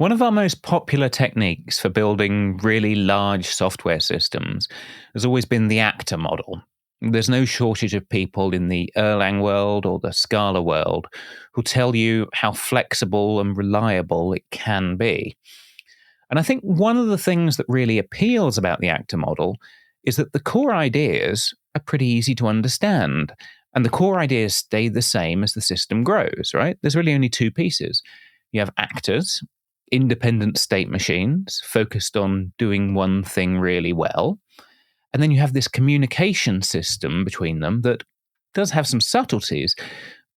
One of our most popular techniques for building really large software systems has always been the actor model. There's no shortage of people in the Erlang world or the Scala world who tell you how flexible and reliable it can be. And I think one of the things that really appeals about the actor model is that the core ideas are pretty easy to understand. And the core ideas stay the same as the system grows, right? There's really only two pieces. You have actors, independent state machines focused on doing one thing really well. And then you have this communication system between them that does have some subtleties,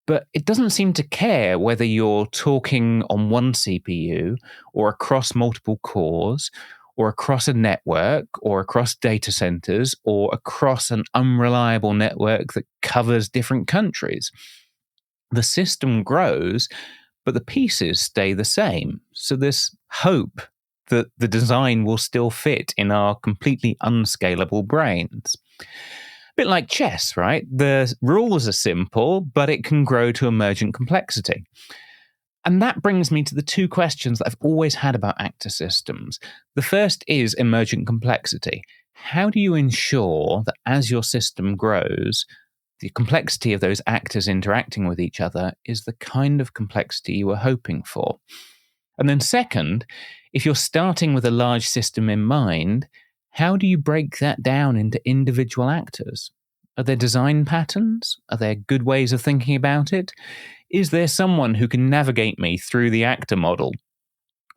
but it doesn't seem to care whether you're talking on one CPU or across multiple cores or across a network or across data centers or across an unreliable network that covers different countries. The system grows, but the pieces stay the same. So there's hope that the design will still fit in our completely unscalable brains. A bit like chess, right? The rules are simple, but it can grow to emergent complexity. And that brings me to the two questions that I've always had about actor systems. The first is emergent complexity. How do you ensure that as your system grows, the complexity of those actors interacting with each other is the kind of complexity you were hoping for? And then second, if you're starting with a large system in mind, how do you break that down into individual actors? Are there design patterns? Are there good ways of thinking about it? Is there someone who can navigate me through the actor model?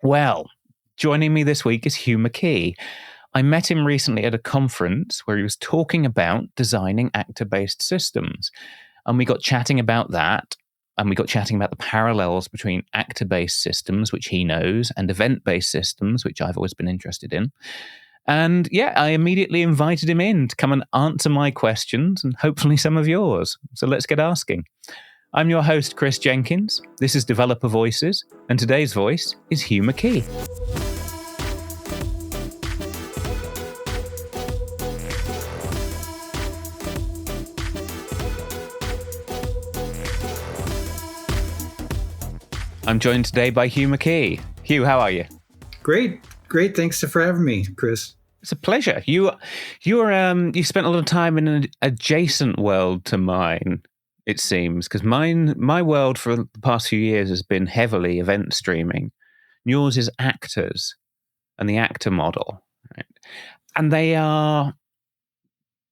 Well, joining me this week is Hugh McKee. I met him recently at a conference where he was talking about designing actor-based systems. And we got chatting about that. And we got chatting about the parallels between actor-based systems, which he knows, and event-based systems, which I've always been interested in. And yeah, I immediately invited him in to come and answer my questions and hopefully some of yours. So let's get asking. I'm your host, Chris Jenkins. This is Developer Voices, and today's voice is Hugh McKee. I'm joined today by Hugh McKee. Hugh, how are you? Great. Thanks for having me, Chris. It's a pleasure. You spent a lot of time in an adjacent world to mine, it seems, because my world for the past few years has been heavily event streaming. Yours is actors and the actor model, right? And they are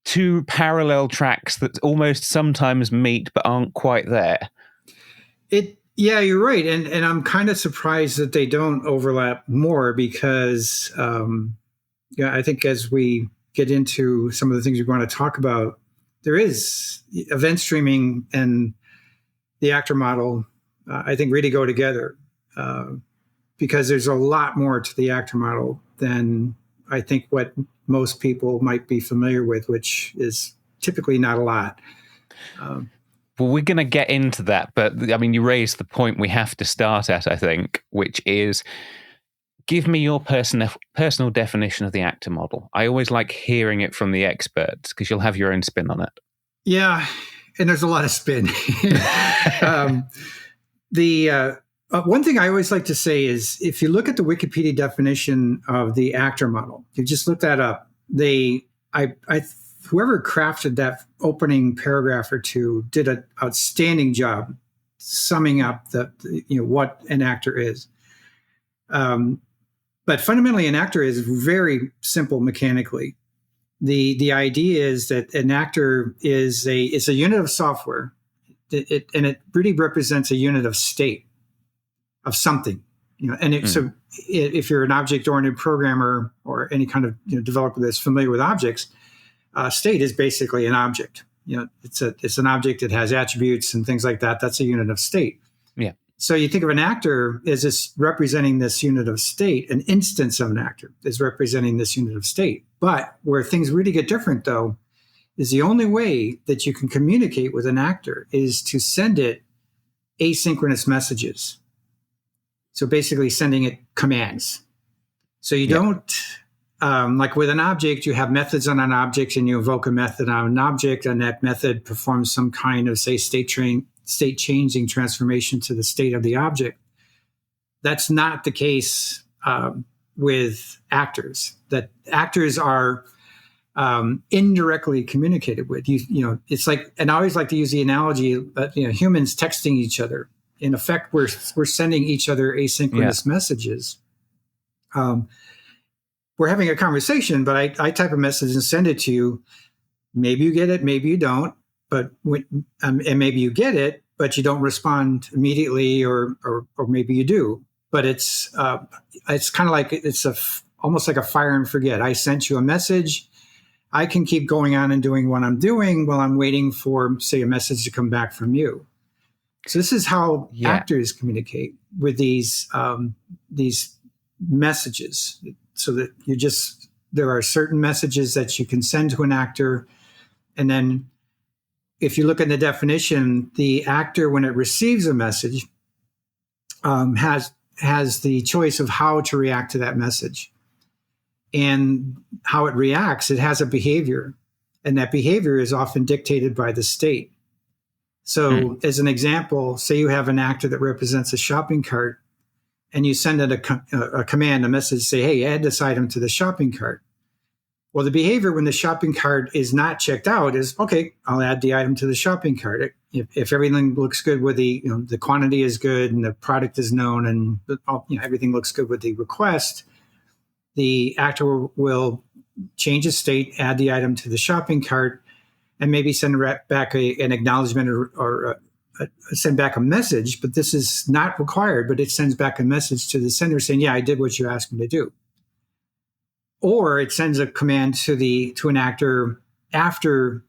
two parallel tracks that almost sometimes meet but aren't quite there. Yeah, you're right. And I'm kind of surprised that they don't overlap more because I think as we get into some of the things we're going to talk about, there is event streaming and the actor model, I think, really go together because there's a lot more to the actor model than I think what most people might be familiar with, which is typically not a lot. Well, we're going to get into that, but I mean, you raised the point we have to start at, I think, which is give me your personal definition of the actor model. I always like hearing it from the experts because you'll have your own spin on it. Yeah, and there's a lot of spin. One thing I always like to say is if you look at the Wikipedia definition of the actor model, you just look that up. Whoever crafted that opening paragraph or two did an outstanding job summing up what an actor is. But fundamentally, an actor is very simple mechanically. The idea is that an actor is a unit of software, and it really represents a unit of state of something. So if you're an object-oriented programmer or any kind of developer that's familiar with objects. State is basically an object. It's an object that has attributes and things like that. That's a unit of state. Yeah. So you think of an actor as this representing this unit of state. An instance of an actor is representing this unit of state. But where things really get different, though, is the only way that you can communicate with an actor is to send it asynchronous messages. So basically, sending it commands. So you don't. Like with an object, you have methods on an object and you invoke a method on an object, and that method performs some kind of, say, state changing transformation to the state of the object. That's not the case with actors. That actors are indirectly communicated with. It's like, and I always like to use the analogy that humans texting each other. In effect, we're sending each other asynchronous messages. We're having a conversation, but I type a message and send it to you. Maybe you get it, maybe you don't. But and maybe you get it, but you don't respond immediately, or maybe you do. But it's kind of like almost like a fire and forget. I sent you a message. I can keep going on and doing what I'm doing while I'm waiting for, say, a message to come back from you. So this is how actors communicate with these messages. So that there are certain messages that you can send to an actor, and then if you look at the definition, the actor, when it receives a message, has the choice of how to react to that message. And how it reacts, it has a behavior. And that behavior is often dictated by the state. So as an example, say you have an actor that represents a shopping cart, and you send it a command, a message, say, hey, add this item to the shopping cart. Well, the behavior when the shopping cart is not checked out is, okay, I'll add the item to the shopping cart. If everything looks good with the quantity is good and the product is known and everything looks good with the request, the actor will change his state, add the item to the shopping cart, and maybe send back an acknowledgement or send back a message. But this is not required, but it sends back a message to the sender saying, yeah, I did what you asked me to do. Or it sends a command to an actor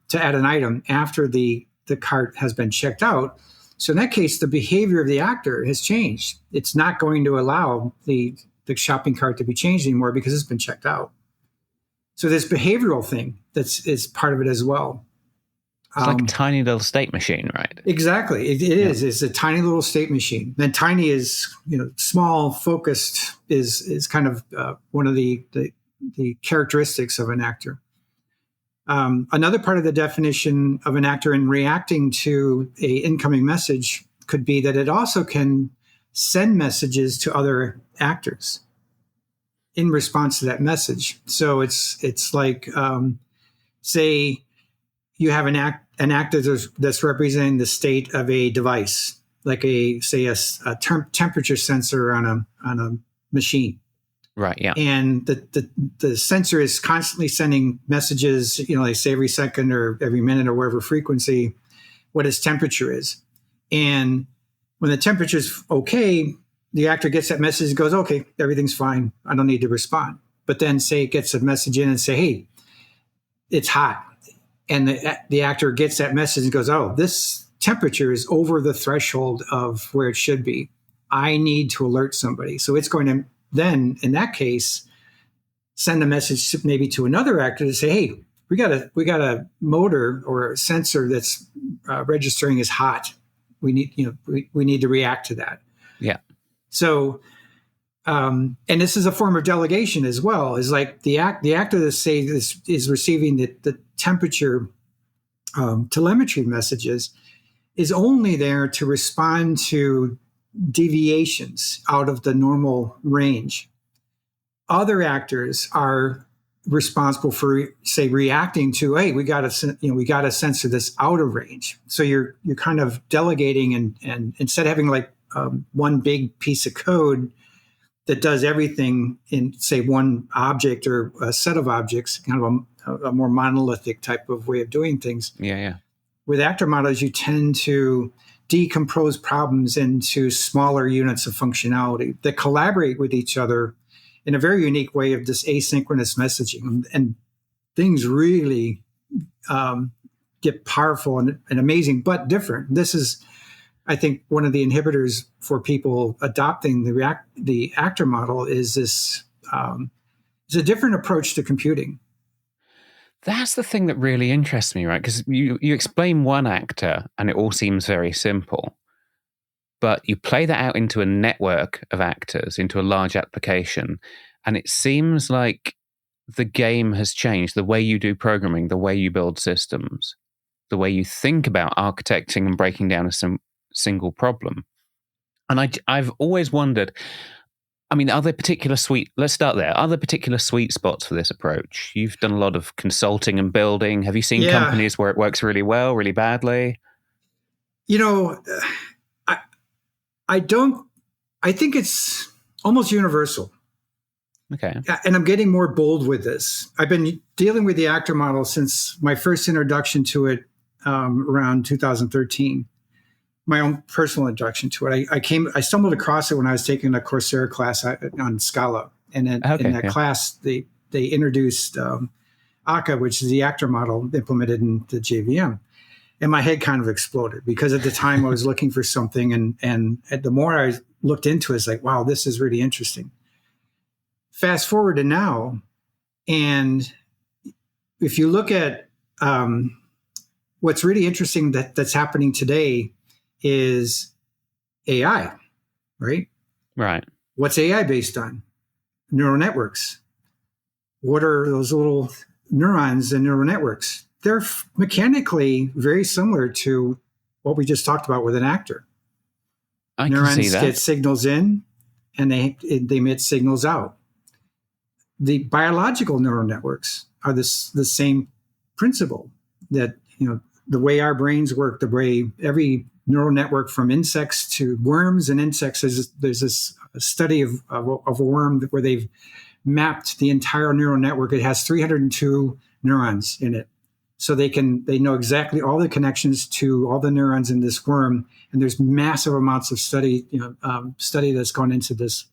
to add an item after the cart has been checked out. So in that case, the behavior of the actor has changed. It's not going to allow the shopping cart to be changed anymore because it's been checked out. So this behavioral thing is part of it as well. It's like a tiny little state machine, right? Exactly. It is. It's a tiny little state machine. And tiny is, small, focused is kind of one of the characteristics of an actor. Another part of the definition of an actor in reacting to a incoming message could be that it also can send messages to other actors in response to that message. So it's like, say you have an actor that's representing the state of a device, like a temperature sensor on a machine. Right. Yeah. And the sensor is constantly sending messages, they say every second or every minute or whatever frequency, what its temperature is. And when the temperature is okay, the actor gets that message and goes, okay, everything's fine. I don't need to respond. But then say it gets a message in and say, hey, it's hot. And the actor gets that message and goes, oh, this temperature is over the threshold of where it should be. I need to alert somebody. So it's going to then, in that case, send a message maybe to another actor to say, hey, we got a motor or a sensor that's registering as hot. We need to react to that. Yeah. So, and this is a form of delegation as well. Is like the actor that is receiving the temperature telemetry messages is only there to respond to deviations out of the normal range. Other actors are responsible for, say, reacting to, hey, we got to censor this out of range. So you're kind of delegating, and instead of having like one big piece of code that does everything in, say, one object or a set of objects, kind of a more monolithic type of way of doing things. Yeah. With actor models, you tend to decompose problems into smaller units of functionality that collaborate with each other in a very unique way of this asynchronous messaging. And things really get powerful and amazing, but different. This is, I think, one of the inhibitors for people adopting the actor model is this. It's a different approach to computing. That's the thing that really interests me, right? Because you explain one actor and it all seems very simple, but you play that out into a network of actors, into a large application, and it seems like the game has changed. The way you do programming, the way you build systems, the way you think about architecting and breaking down a single problem. And I've always wondered, I mean, are there particular let's start there. Are there particular sweet spots for this approach? You've done a lot of consulting and building. Have you seen Yeah. companies where it works really well, really badly? You know, I don't, I think it's almost universal. Okay. And I'm getting more bold with this. I've been dealing with the actor model since my first introduction to it around 2013. My own personal introduction to it. I stumbled across it when I was taking a Coursera class on Scala, and in that class they introduced Akka, which is the actor model implemented in the JVM, and my head kind of exploded because at the time I was looking for something, and the more I looked into it, it's like, wow, this is really interesting. Fast forward to now, and if you look at what's really interesting that's happening today is AI, right? Right. What's AI based on? Neural networks. What are those little neurons and neural networks? They're mechanically very similar to what we just talked about with an actor. Neurons get signals in and they emit signals out. The biological neural networks are the same principle that, the way our brains work, the way every neural network from insects to worms and insects. There's this study of a worm where they've mapped the entire neural network. It has 302 neurons in it. So they know exactly all the connections to all the neurons in this worm. And there's massive amounts of study that's gone into this,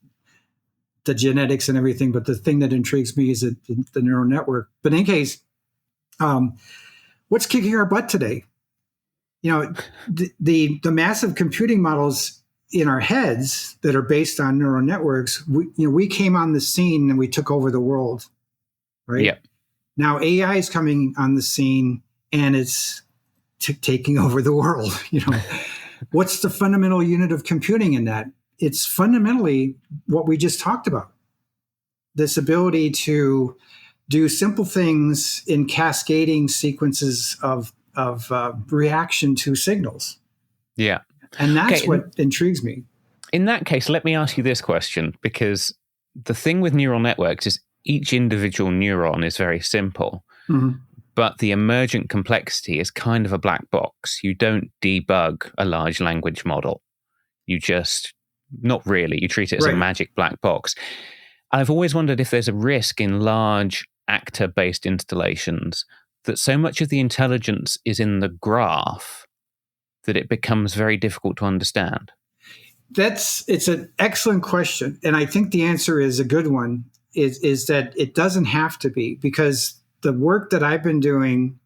the genetics and everything. But the thing that intrigues me is the neural network. But in any case, what's kicking our butt today? The massive computing models in our heads that are based on neural networks, we came on the scene and we took over the world, right? Yeah. Now AI is coming on the scene and it's taking over the world. What's the fundamental unit of computing in that? It's fundamentally what we just talked about. This ability to do simple things in cascading sequences of reaction to signals. Yeah. And that's what intrigues me. In that case, let me ask you this question, because the thing with neural networks is each individual neuron is very simple, but the emergent complexity is kind of a black box. You don't debug a large language model. You just, not really, you treat it as a magic black box. I've always wondered if there's a risk in large actor-based installations that so much of the intelligence is in the graph that it becomes very difficult to understand. It's an excellent question. And I think the answer is a good one, is that it doesn't have to be, because the work that I've been doing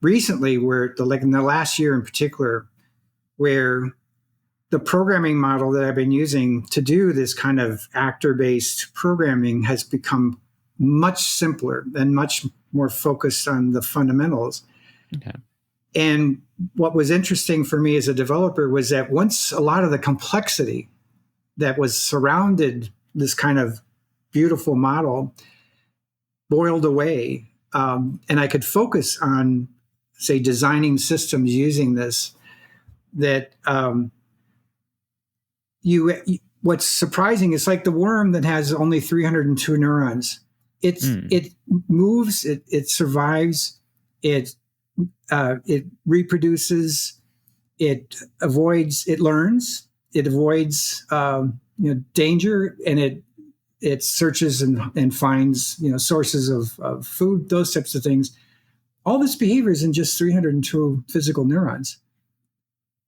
recently, where in the last year in particular, where the programming model that I've been using to do this kind of actor-based programming has become much simpler and much more focused on the fundamentals. Okay. And what was interesting for me as a developer was that once a lot of the complexity that was surrounded this kind of beautiful model boiled away, and I could focus on, say, designing systems using this, that what's surprising is like the worm that has only 302 neurons. It moves, it survives, it reproduces, it learns, it avoids danger, and it searches and finds sources of food, those types of things. All this behavior is in just 302 physical neurons.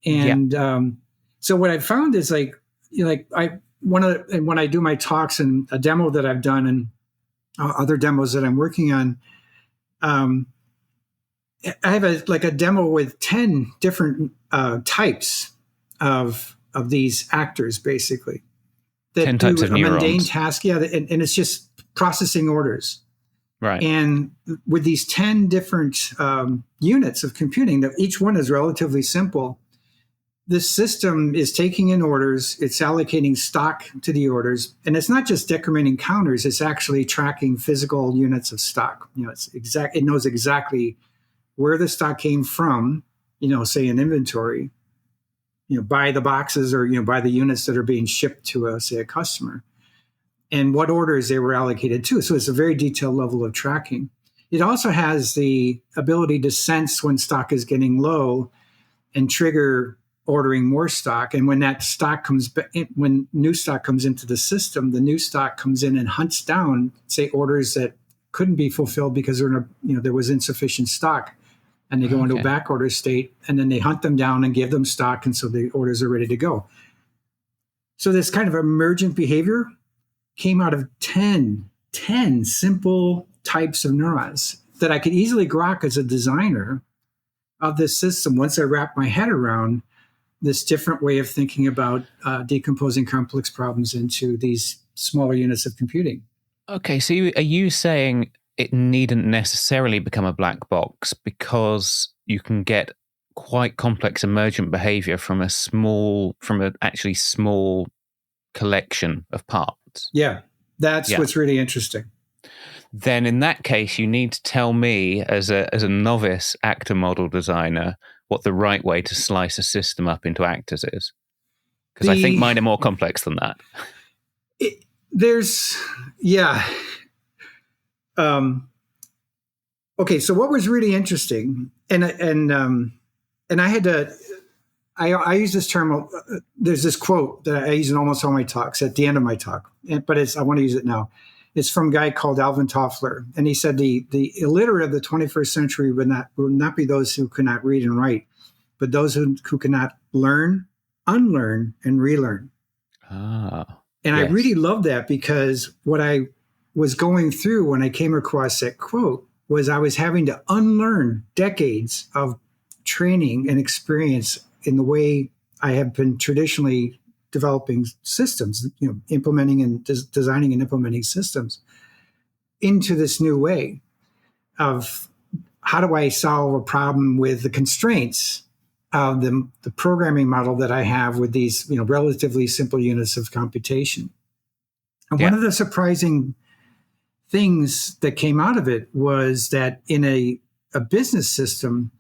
And so what I found is when I do my talks and a demo that I've done and other demos that I'm working on, I have a demo with 10 different types of these actors, basically, that 10 types of neurons. Mundane task. Yeah, and it's just processing orders. Right. And with these 10 different units of computing, that each one is relatively simple, this system is taking in orders, it's allocating stock to the orders, and it's not just decrementing counters, it's actually tracking physical units of stock. It knows exactly where the stock came from, say an inventory, by the boxes or by the units that are being shipped to say a customer, and what orders they were allocated to. So it's a very detailed level of tracking. It also has the ability to sense when stock is getting low and trigger ordering more stock. And when that stock when new stock comes into the system, the new stock comes in and hunts down, say, orders that couldn't be fulfilled because there was insufficient stock, and they go into a back order state, and then they hunt them down and give them stock, and so the orders are ready to go. So this kind of emergent behavior came out of 10 simple types of neurons that I could easily grok as a designer of this system once I wrapped my head around this different way of thinking about decomposing complex problems into these smaller units of computing. Okay, so are you saying it needn't necessarily become a black box because you can get quite complex emergent behavior from an actually small collection of parts? Yeah, that's what's really interesting. Then in that case, you need to tell me as a novice actor model designer what the right way to slice a system up into actors is. Because I think mine are more complex than that. Okay, so what was really interesting, and I had to, I use this term, there's this quote that I use in almost all my talks at the end of my talk, but I want to use it now. It's from a guy called Alvin Toffler, and he said the illiterate of the 21st century would not be those who could not read and write, but those who cannot learn, unlearn, and relearn. And yes. I really love that, because what I was going through when I came across that quote was I was having to unlearn decades of training and experience in the way I have been traditionally developing systems, implementing and designing and implementing systems, into this new way of how do I solve a problem with the constraints of the programming model that I have with these relatively simple units of computation. And one of the surprising things that came out of it was that in a business system,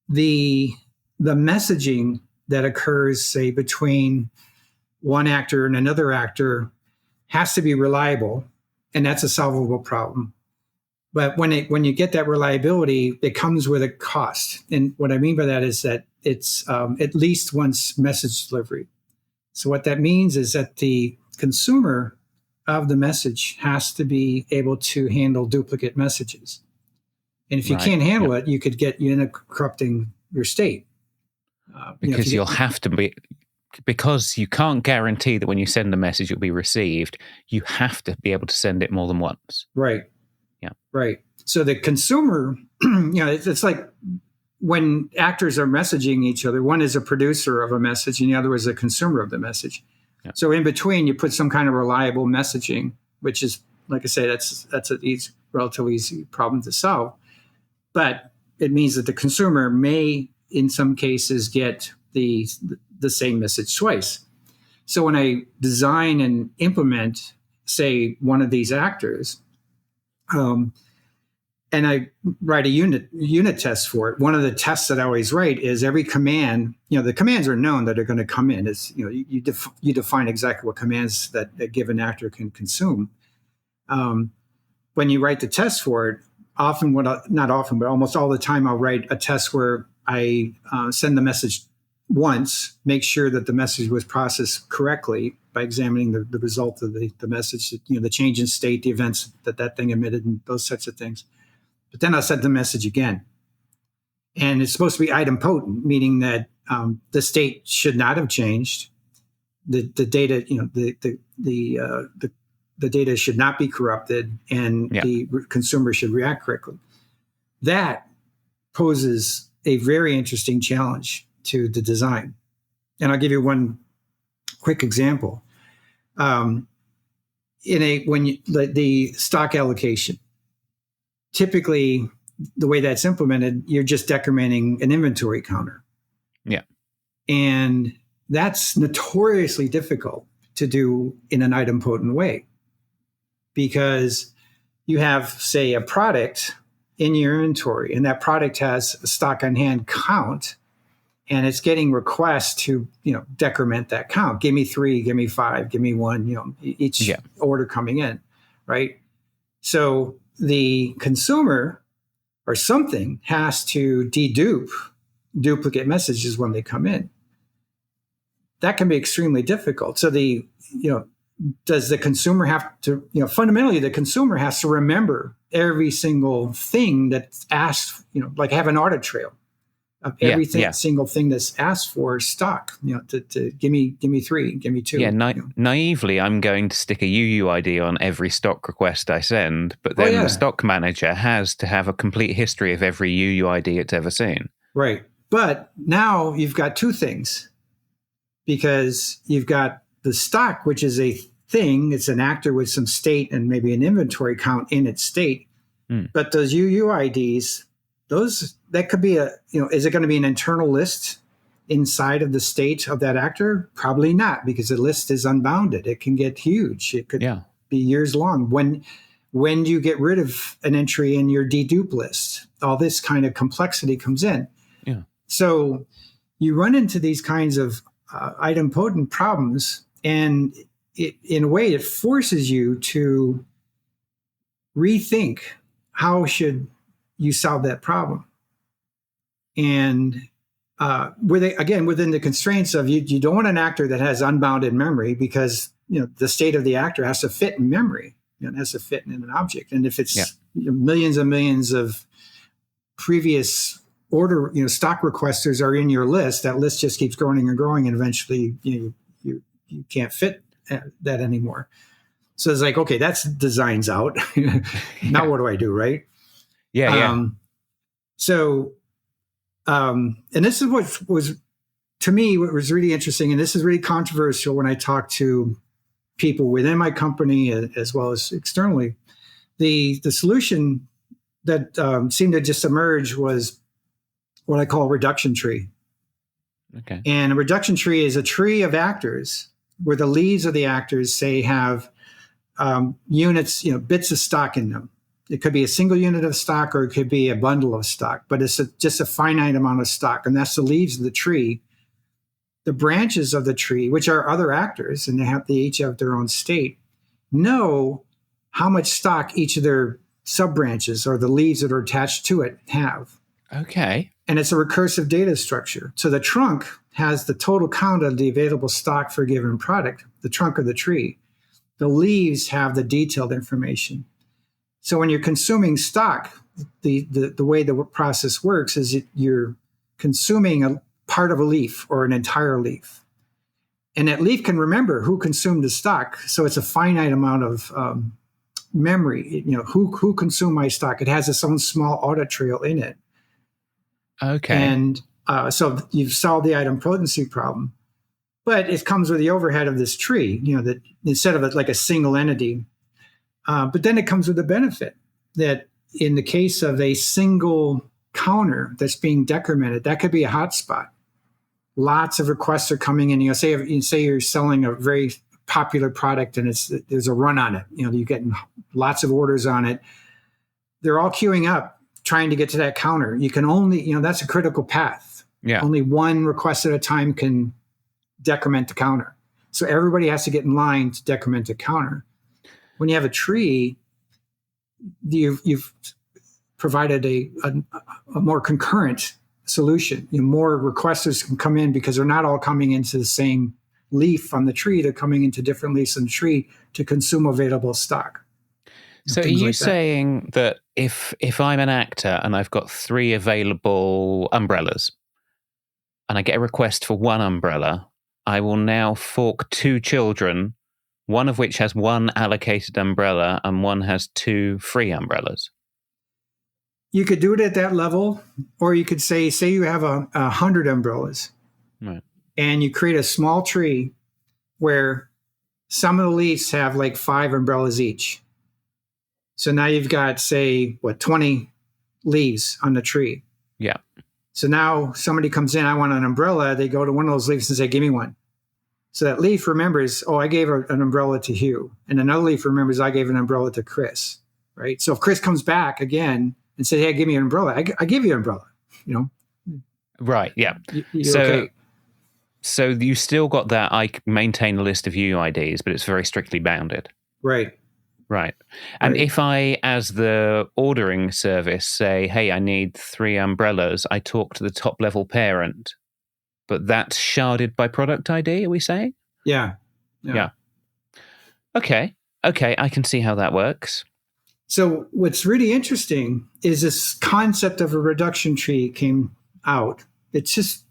the messaging that occurs, say, between one actor and another actor has to be reliable, and that's a solvable problem. But when you get that reliability, it comes with a cost. And what I mean by that is that it's at least once message delivery. So what that means is that the consumer of the message has to be able to handle duplicate messages. And if you can't handle it, you end up corrupting your state. Because you'll have to be, because you can't guarantee that when you send a message it'll be received, you have to be able to send it more than once. Right. Yeah. Right. So the consumer, it's like when actors are messaging each other, one is a producer of a message and the other is a consumer of the message. Yeah. So in between, you put some kind of reliable messaging, which is, like I say, that's a relatively easy problem to solve. But it means that the consumer may, in some cases, get the same message twice. So when I design and implement, say, one of these actors, and I write a unit test for it, one of the tests that I always write is every command. The commands are known that are going to come in. It's you define exactly what commands that a given actor can consume. When you write the test for it, not often, but almost all the time, I'll write a test where I send the message once, make sure that the message was processed correctly by examining the result of the message, the change in state, the events that thing emitted, and those types of things. But then I'll send the message again. And it's supposed to be idempotent, meaning that the state should not have changed. The data, the data should not be corrupted, and the consumer should react correctly. That poses a very interesting challenge to the design. And I'll give you one quick example. The stock allocation, typically the way that's implemented, you're just decrementing an inventory counter. Yeah. And that's notoriously difficult to do in an idempotent way, because you have, say, a product in your inventory, and that product has a stock on hand count, and it's getting requests to, decrement that count. Give me 3, give me 5, give me 1, each order coming in, right? So the consumer or something has to dedupe duplicate messages when they come in. That can be extremely difficult. So does the consumer have to, fundamentally the consumer has to remember every single thing that's asked, like have an audit trail of everything, single thing that's asked for stock, to give me 3, give me 2. Yeah, naively, I'm going to stick a UUID on every stock request I send, but then the stock manager has to have a complete history of every UUID it's ever seen. Right. But now you've got 2 things, because you've got the stock, which is a thing. It's an actor with some state and maybe an inventory count in its state. But those UUIDs, that could be is it going to be an internal list inside of the state of that actor? Probably not, because the list is unbounded. It can get huge. It could be years long. When do you get rid of an entry in your dedupe list? All this kind of complexity comes in. Yeah. So you run into these kinds of idempotent problems, and in a way, it forces you to rethink how should you solve that problem. And within the constraints of you don't want an actor that has unbounded memory, because the state of the actor has to fit in memory. It has to fit in an object. And if it's millions and millions of previous order, stock requesters are in your list, that list just keeps growing and growing, and eventually you can't fit that anymore. So it's like, okay, that's designs out. Now what do I do, right? And this is what was, to me, what was really interesting, and this is really controversial when I talk to people within my company as well as externally. The solution that seemed to just emerge was what I call a reduction tree. Okay. And a reduction tree is a tree of actors where the leaves of the actors, say, have units, bits of stock in them. It could be a single unit of stock, or it could be a bundle of stock, but it's just a finite amount of stock. And that's the leaves of the tree. The branches of the tree, which are other actors, and they each have their own state, know how much stock each of their sub-branches or the leaves that are attached to it have. Okay. And it's a recursive data structure. So the trunk has the total count of the available stock for a given product, the trunk of the tree. The leaves have the detailed information. So when you're consuming stock, the way the process works is you're consuming a part of a leaf or an entire leaf. And that leaf can remember who consumed the stock. So it's a finite amount of memory. Who consumed my stock? It has its own small audit trail in it. Okay. And so you've solved the idempotency problem. But it comes with the overhead of this tree, that instead of it like a single entity. But then it comes with the benefit that in the case of a single counter that's being decremented, that could be a hotspot. Lots of requests are coming in. Say you're selling a very popular product and there's a run on it. You're getting lots of orders on it. They're all queuing up, trying to get to that counter. You can only, that's a critical path. Yeah. Only one request at a time can decrement the counter. So everybody has to get in line to decrement the counter. When you have a tree, you've provided a more concurrent solution. More requesters can come in because they're not all coming into the same leaf on the tree. They're coming into different leaves on the tree to consume available stock. So are you saying that if I'm an actor and I've got 3 available umbrellas and I get a request for one umbrella, I will now fork 2 children, one of which has 1 allocated umbrella and one has 2 free umbrellas? You could do it at that level, or you could say you have 100 umbrellas, right, and you create a small tree where some of the leaves have like 5 umbrellas each. So now you've got, say, 20 leaves on the tree. Yeah. So now somebody comes in, I want an umbrella. They go to one of those leaves and say, give me one. So that leaf remembers, I gave an umbrella to Hugh. And another leaf remembers, I gave an umbrella to Chris, right? So if Chris comes back again and says, hey, give me an umbrella, I give you an umbrella, Right. Yeah. You're So, okay. so you still got that. I maintain a list of UIDs, but it's very strictly bounded. Right. Right. And Right. if I, as the ordering service, say, hey, I need 3 umbrellas, I talk to the top level parent, but that's sharded by product ID, are we saying? Yeah. Yeah. Okay. Okay. I can see how that works. So what's really interesting is this concept of a reduction tree came out. It's just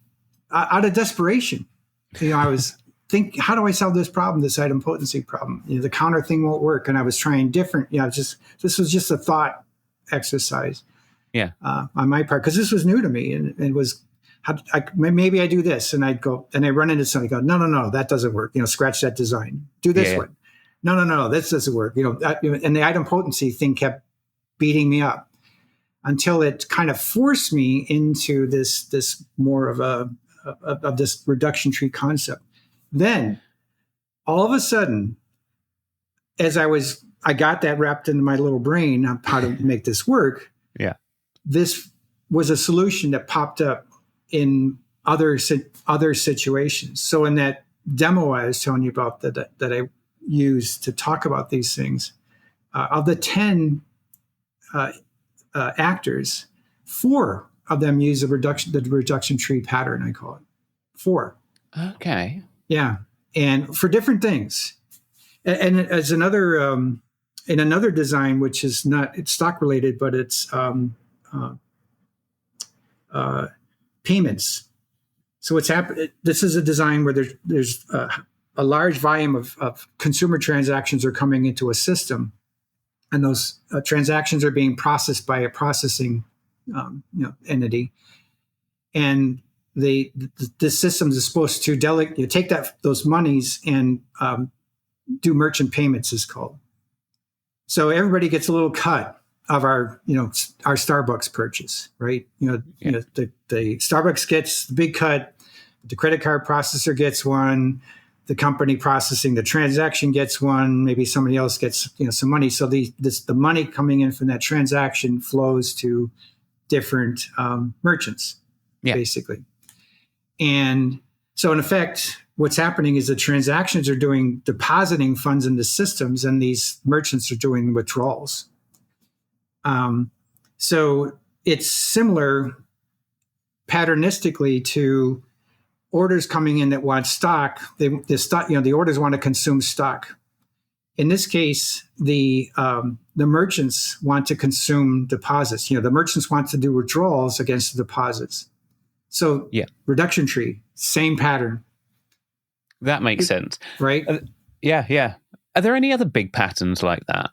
out of desperation. I was think, how do I solve this problem, this item potency problem? The counter thing won't work, and I was trying different. This was just a thought exercise. Yeah. On my part, because this was new to me, and it was. Maybe I do this, and I'd go, and I run into something. Go, no, that doesn't work. Scratch that design. Do this one. No, this doesn't work. And the item potency thing kept beating me up until it kind of forced me into this more of this reduction tree concept. Then all of a sudden, as I got that wrapped into my little brain on how to make this work. Yeah. This was a solution that popped up in other situations. So in that demo I was telling you about that I used to talk about these things, of the 10 actors, 4 of them use the reduction tree pattern, I call it. 4. Okay. Yeah. And for different things. And as another, in another design, which is not, it's stock related, but it's payments. So what's happened, this is a design where there's a large volume of consumer transactions are coming into a system, and those transactions are being processed by a processing entity. And the system is supposed to take those monies and do merchant payments, is called. So everybody gets a little cut of our Starbucks purchase, right? The Starbucks gets the big cut, the credit card processor gets one, the company processing the transaction gets one, maybe somebody else gets some money. So the money coming in from that transaction flows to different merchants, basically. And so in effect, what's happening is the transactions are depositing funds into systems, and these merchants are doing withdrawals. So it's similar patternistically to orders coming in that want stock. The orders want to consume stock. In this case, the merchants want to consume deposits. The merchants want to do withdrawals against the deposits. So reduction tree, same pattern. That makes sense. Right? Yeah. Are there any other big patterns like that?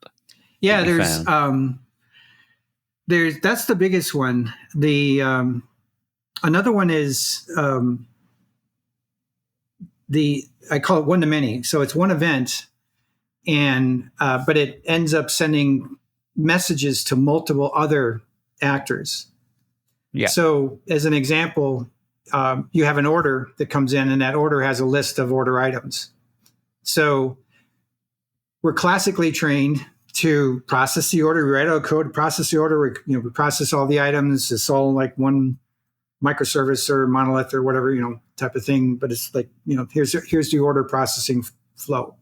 Yeah, that's the biggest one. The another one is I call it one to many. So it's one event, and but it ends up sending messages to multiple other actors. Yeah. So as an example, you have an order that comes in, and that order has a list of order items. So we're classically trained to process the order. We write out code to process the order. We process all the items. It's all like one microservice or monolith or whatever, type of thing. But it's like, here's the order processing flow.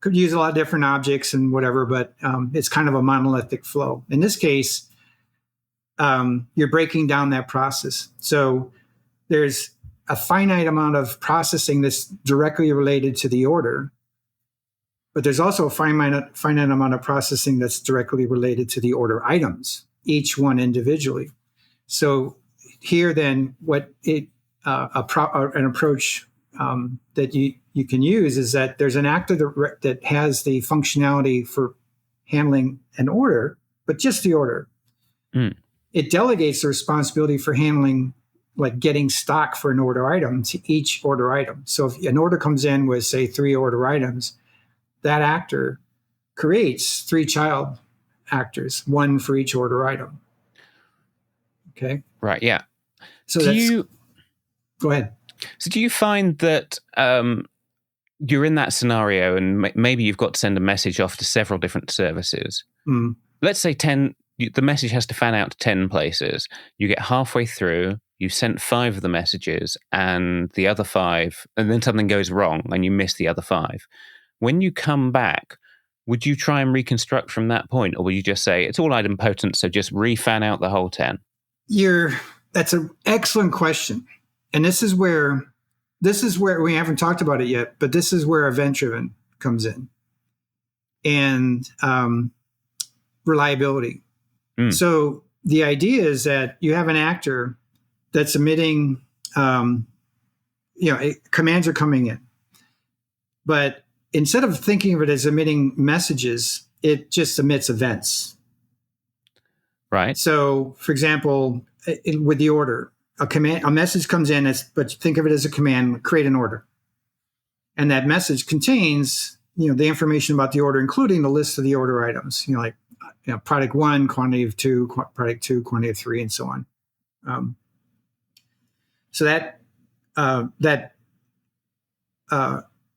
Could use a lot of different objects and whatever, but it's kind of a monolithic flow. In this case, you're breaking down that process. So there's a finite amount of processing that's directly related to the order, but there's also a finite amount of processing that's directly related to the order items, each one individually. So here, then, what an approach that you can use is that there's an actor that has the functionality for handling an order, but just the order. It delegates the responsibility for handling, like getting stock for an order item, to each order item. So if an order comes in with, say, 3 order items, that actor creates 3 child actors, 1 for each order item. Okay. Right. Yeah. So go ahead. So do you find that you're in that scenario, and maybe you've got to send a message off to several different services? Let's say 10. The message has to fan out to 10 places. You get halfway through, you sent 5 of the messages and the other 5, and then something goes wrong and you miss the other 5. When you come back, would you try and reconstruct from that point, or would you just say it's all idempotent, so just refan out the whole 10? That's an excellent question. And this is where we haven't talked about it yet, but this is where event-driven comes in. And reliability. So the idea is that you have an actor that's emitting, commands are coming in. But instead of thinking of it as emitting messages, it just emits events. Right. So, for example, with the order, a message comes in, but think of it as a command, create an order. And that message contains, the information about the order, including the list of the order items, product 1, quantity of 2, product 2, quantity of 3, and so on. So that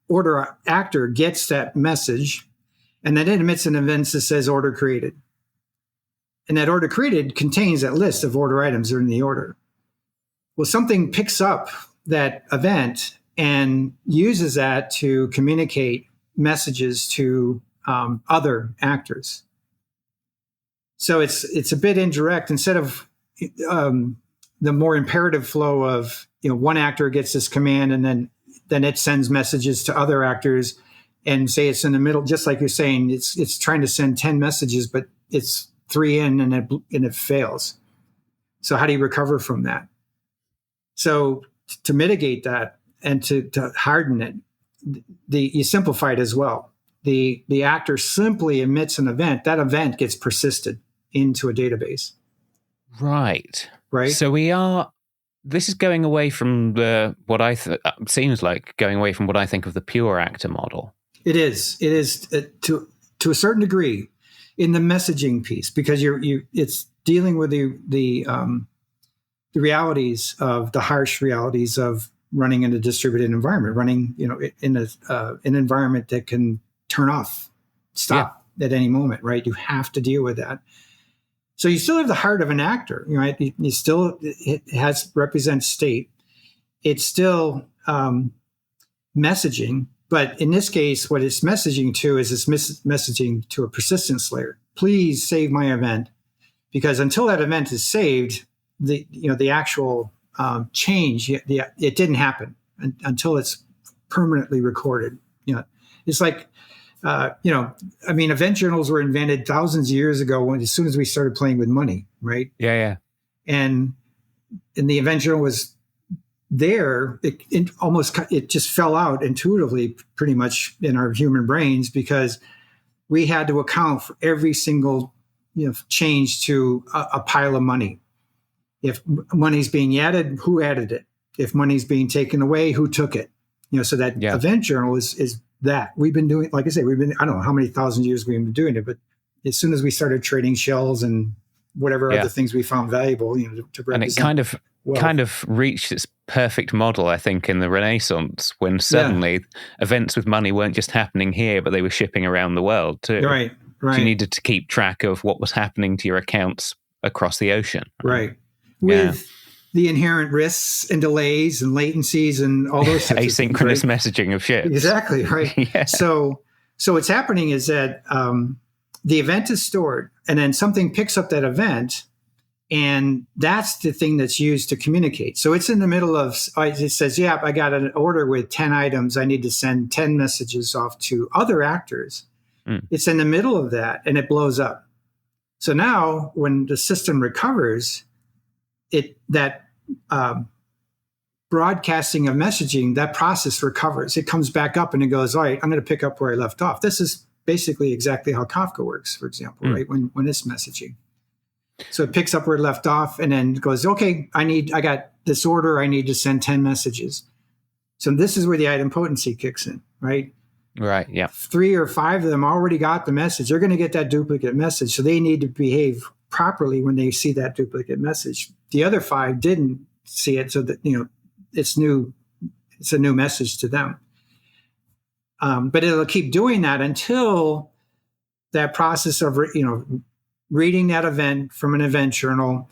order actor gets that message, and then it emits an event that says order created. And that order created contains that list of order items that are in the order. Well, something picks up that event and uses that to communicate messages to other actors. So it's a bit indirect. Instead of the more imperative flow of one actor gets this command and then it sends messages to other actors, and say it's in the middle, just like you're saying, it's trying to send 10 messages, but it's 3 in and it fails. So how do you recover from that? So to mitigate that and to harden it, you simplify it as well. The actor simply emits an event. That event gets persisted into a database. Right. So this is going away from seems like going away from what I think of the pure actor model. It is to a certain degree in the messaging piece, because it's dealing with the realities of the harsh realities of running in a distributed environment, running in an environment that can turn off, stop at any moment, right? You have to deal with that. So you still have the heart of an actor, right? It represents state. It's still messaging, but in this case, what it's messaging to is it's messaging to a persistence layer. Please save my event, because until that event is saved, the actual change, it didn't happen until it's permanently recorded. It's like, event journals were invented thousands of years ago as soon as we started playing with money, right? Yeah. And the event journal was there. It just fell out intuitively, pretty much in our human brains, because we had to account for every single change to a pile of money. If money's being added, who added it? If money's being taken away, who took it? So that event journal is that. We've been doing, like I say, I don't know how many thousand years we've been doing it, but as soon as we started trading shells and whatever other things we found valuable, to represent. And it kind of reached its perfect model, I think, in the Renaissance, when suddenly events with money weren't just happening here, but they were shipping around the world too. Right. So you needed to keep track of what was happening to your accounts across the ocean. Right. With the inherent risks and delays and latencies and all those types asynchronous of things, right? messaging of ships. Exactly, right. So what's happening is that the event is stored, and then something picks up that event, and that's the thing that's used to communicate. So it's in the middle of, it says, I got an order with 10 items. I need to send 10 messages off to other actors. It's in the middle of that, and it blows up. So now when the system recovers, that broadcasting of messaging, that process recovers. It comes back up and it goes, all right, I'm going to pick up where I left off. This is basically exactly how Kafka works, for example, right? When it's messaging. So it picks up where it left off and then goes, okay, I got this order. I need to send 10 messages. So this is where the idempotency kicks in, right? Right, yeah. 3 or 5 of them already got the message. They're going to get that duplicate message. So they need to behave properly when they see that duplicate message. The other 5 didn't see it, so that it's a new message to them. But it'll keep doing that until that process of reading that event from an event journal,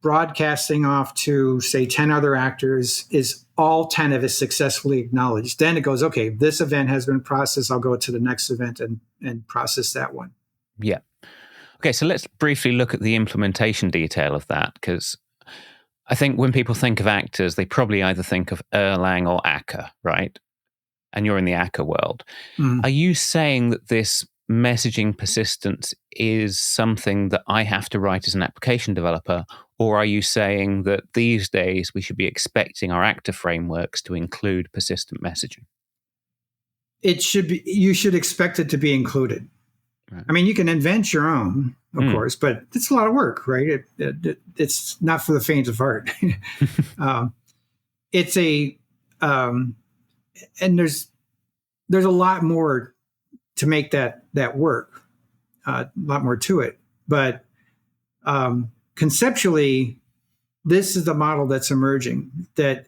broadcasting off to, say, 10 other actors, is all 10 of it successfully acknowledged. Then it goes, okay, this event has been processed. I'll go to the next event and process that one. Yeah. Okay, so let's briefly look at the implementation detail of that, because I think when people think of actors, they probably either think of Erlang or Akka, right? And you're in the Akka world. Are you saying that this messaging persistence is something that I have to write as an application developer, or are you saying that these days we should be expecting our actor frameworks to include persistent messaging? It should be. You should expect it to be included. Right. I mean, you can invent your own, of course, but it's a lot of work, right? It's not for the faint of heart. It's a and there's a lot more to make that work, a lot more to it. But conceptually, this is the model that's emerging. That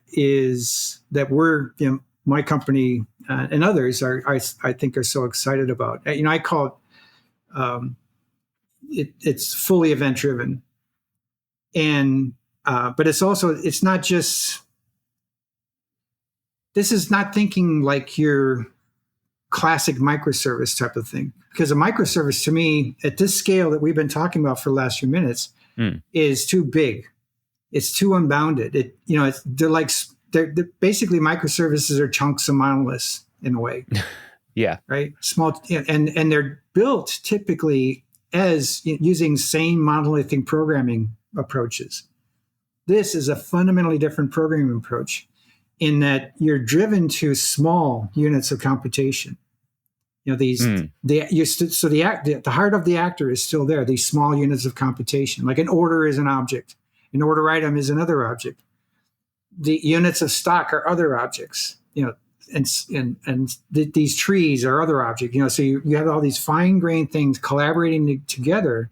we're, my company and others I think are so excited about. I call it. It's fully event driven, and but it's not just. This is not thinking like your classic microservice type of thing, because a microservice to me at this scale that we've been talking about for the last few minutes is too big. It's too unbounded. They're basically microservices are chunks of monoliths in a way. Yeah. Right. Small, and they're built typically as using same monolithic programming approaches. This is a fundamentally different programming approach, in that you're driven to small units of computation. The heart of the actor is still there. These small units of computation, like an order is an object, an order item is another object. The units of stock are other objects. These trees are other objects. So you have all these fine-grained things collaborating together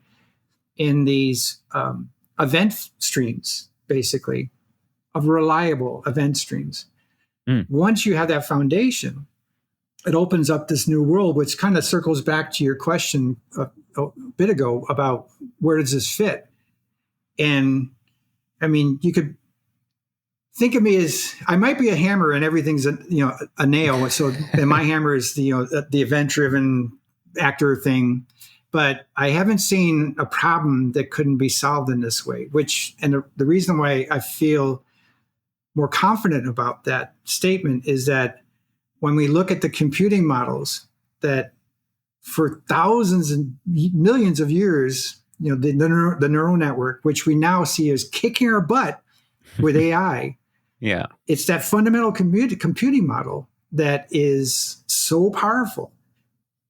in these event streams, basically, of reliable event streams. Once you have that foundation, it opens up this new world, which kind of circles back to your question a bit ago about where does this fit? And I mean, you could think of me as, I might be a hammer and everything's a nail. So and my hammer is the event-driven actor thing. But I haven't seen a problem that couldn't be solved in this way. And the reason why I feel more confident about that statement is that when we look at the computing models that for thousands and millions of years, the neural network, which we now see as kicking our butt with AI, yeah, it's that fundamental computing model that is so powerful.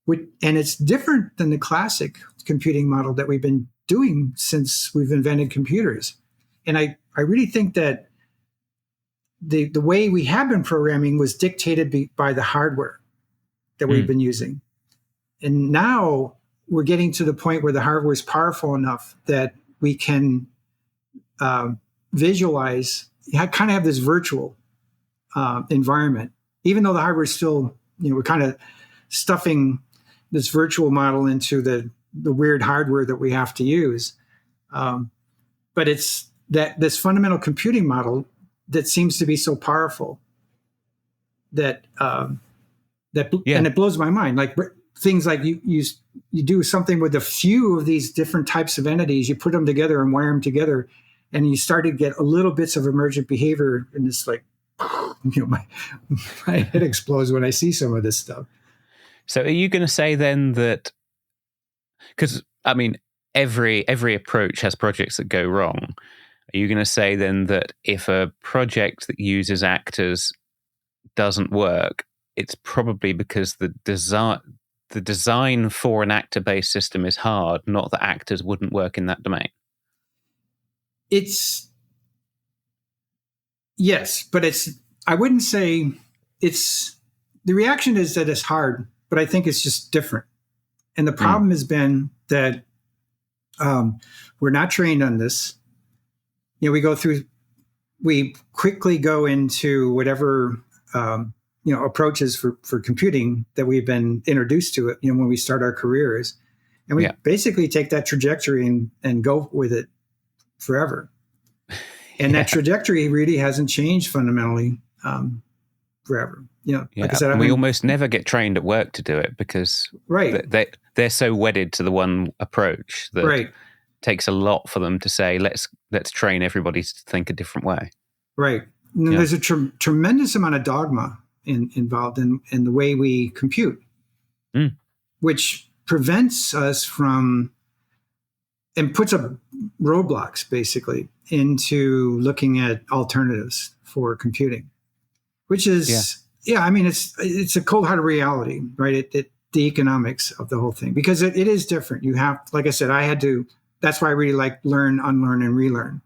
And it's different than the classic computing model that we've been doing since we've invented computers. And I really think that the way we have been programming was dictated by the hardware that we've been using. And now we're getting to the point where the hardware is powerful enough that we can visualize, kind of have this virtual environment. Even though the hardware is still, we're kind of stuffing this virtual model into the weird hardware that we have to use. But it's this fundamental computing model that seems to be so powerful that and it blows my mind. Like things like you do something with a few of these different types of entities, you put them together and wire them together, and you start to get a little bits of emergent behavior, and it's like, my head explodes when I see some of this stuff. So are you going to say then that, because I mean, every approach has projects that go wrong. Are you going to say then that if a project that uses actors doesn't work, it's probably because the design for an actor-based system is hard, not that actors wouldn't work in that domain? Yes, but I wouldn't say the reaction is that it's hard, but I think it's just different. And the problem has been that we're not trained on this. We quickly go into whatever, approaches for computing that we've been introduced to it, when we start our careers. And we basically take that trajectory and go with it forever. And that trajectory really hasn't changed fundamentally forever. Like I said, we almost never get trained at work to do it because they're so wedded to the one approach that it takes a lot for them to say, let's train everybody to think a different way. Right. And there's a tremendous amount of dogma involved in the way we compute, which prevents us from and puts up roadblocks basically into looking at alternatives for computing, which is, I mean, it's a cold-hearted reality, right? The economics of the whole thing, because it is different. You have, like I said, that's why I really like learn, unlearn, and relearn.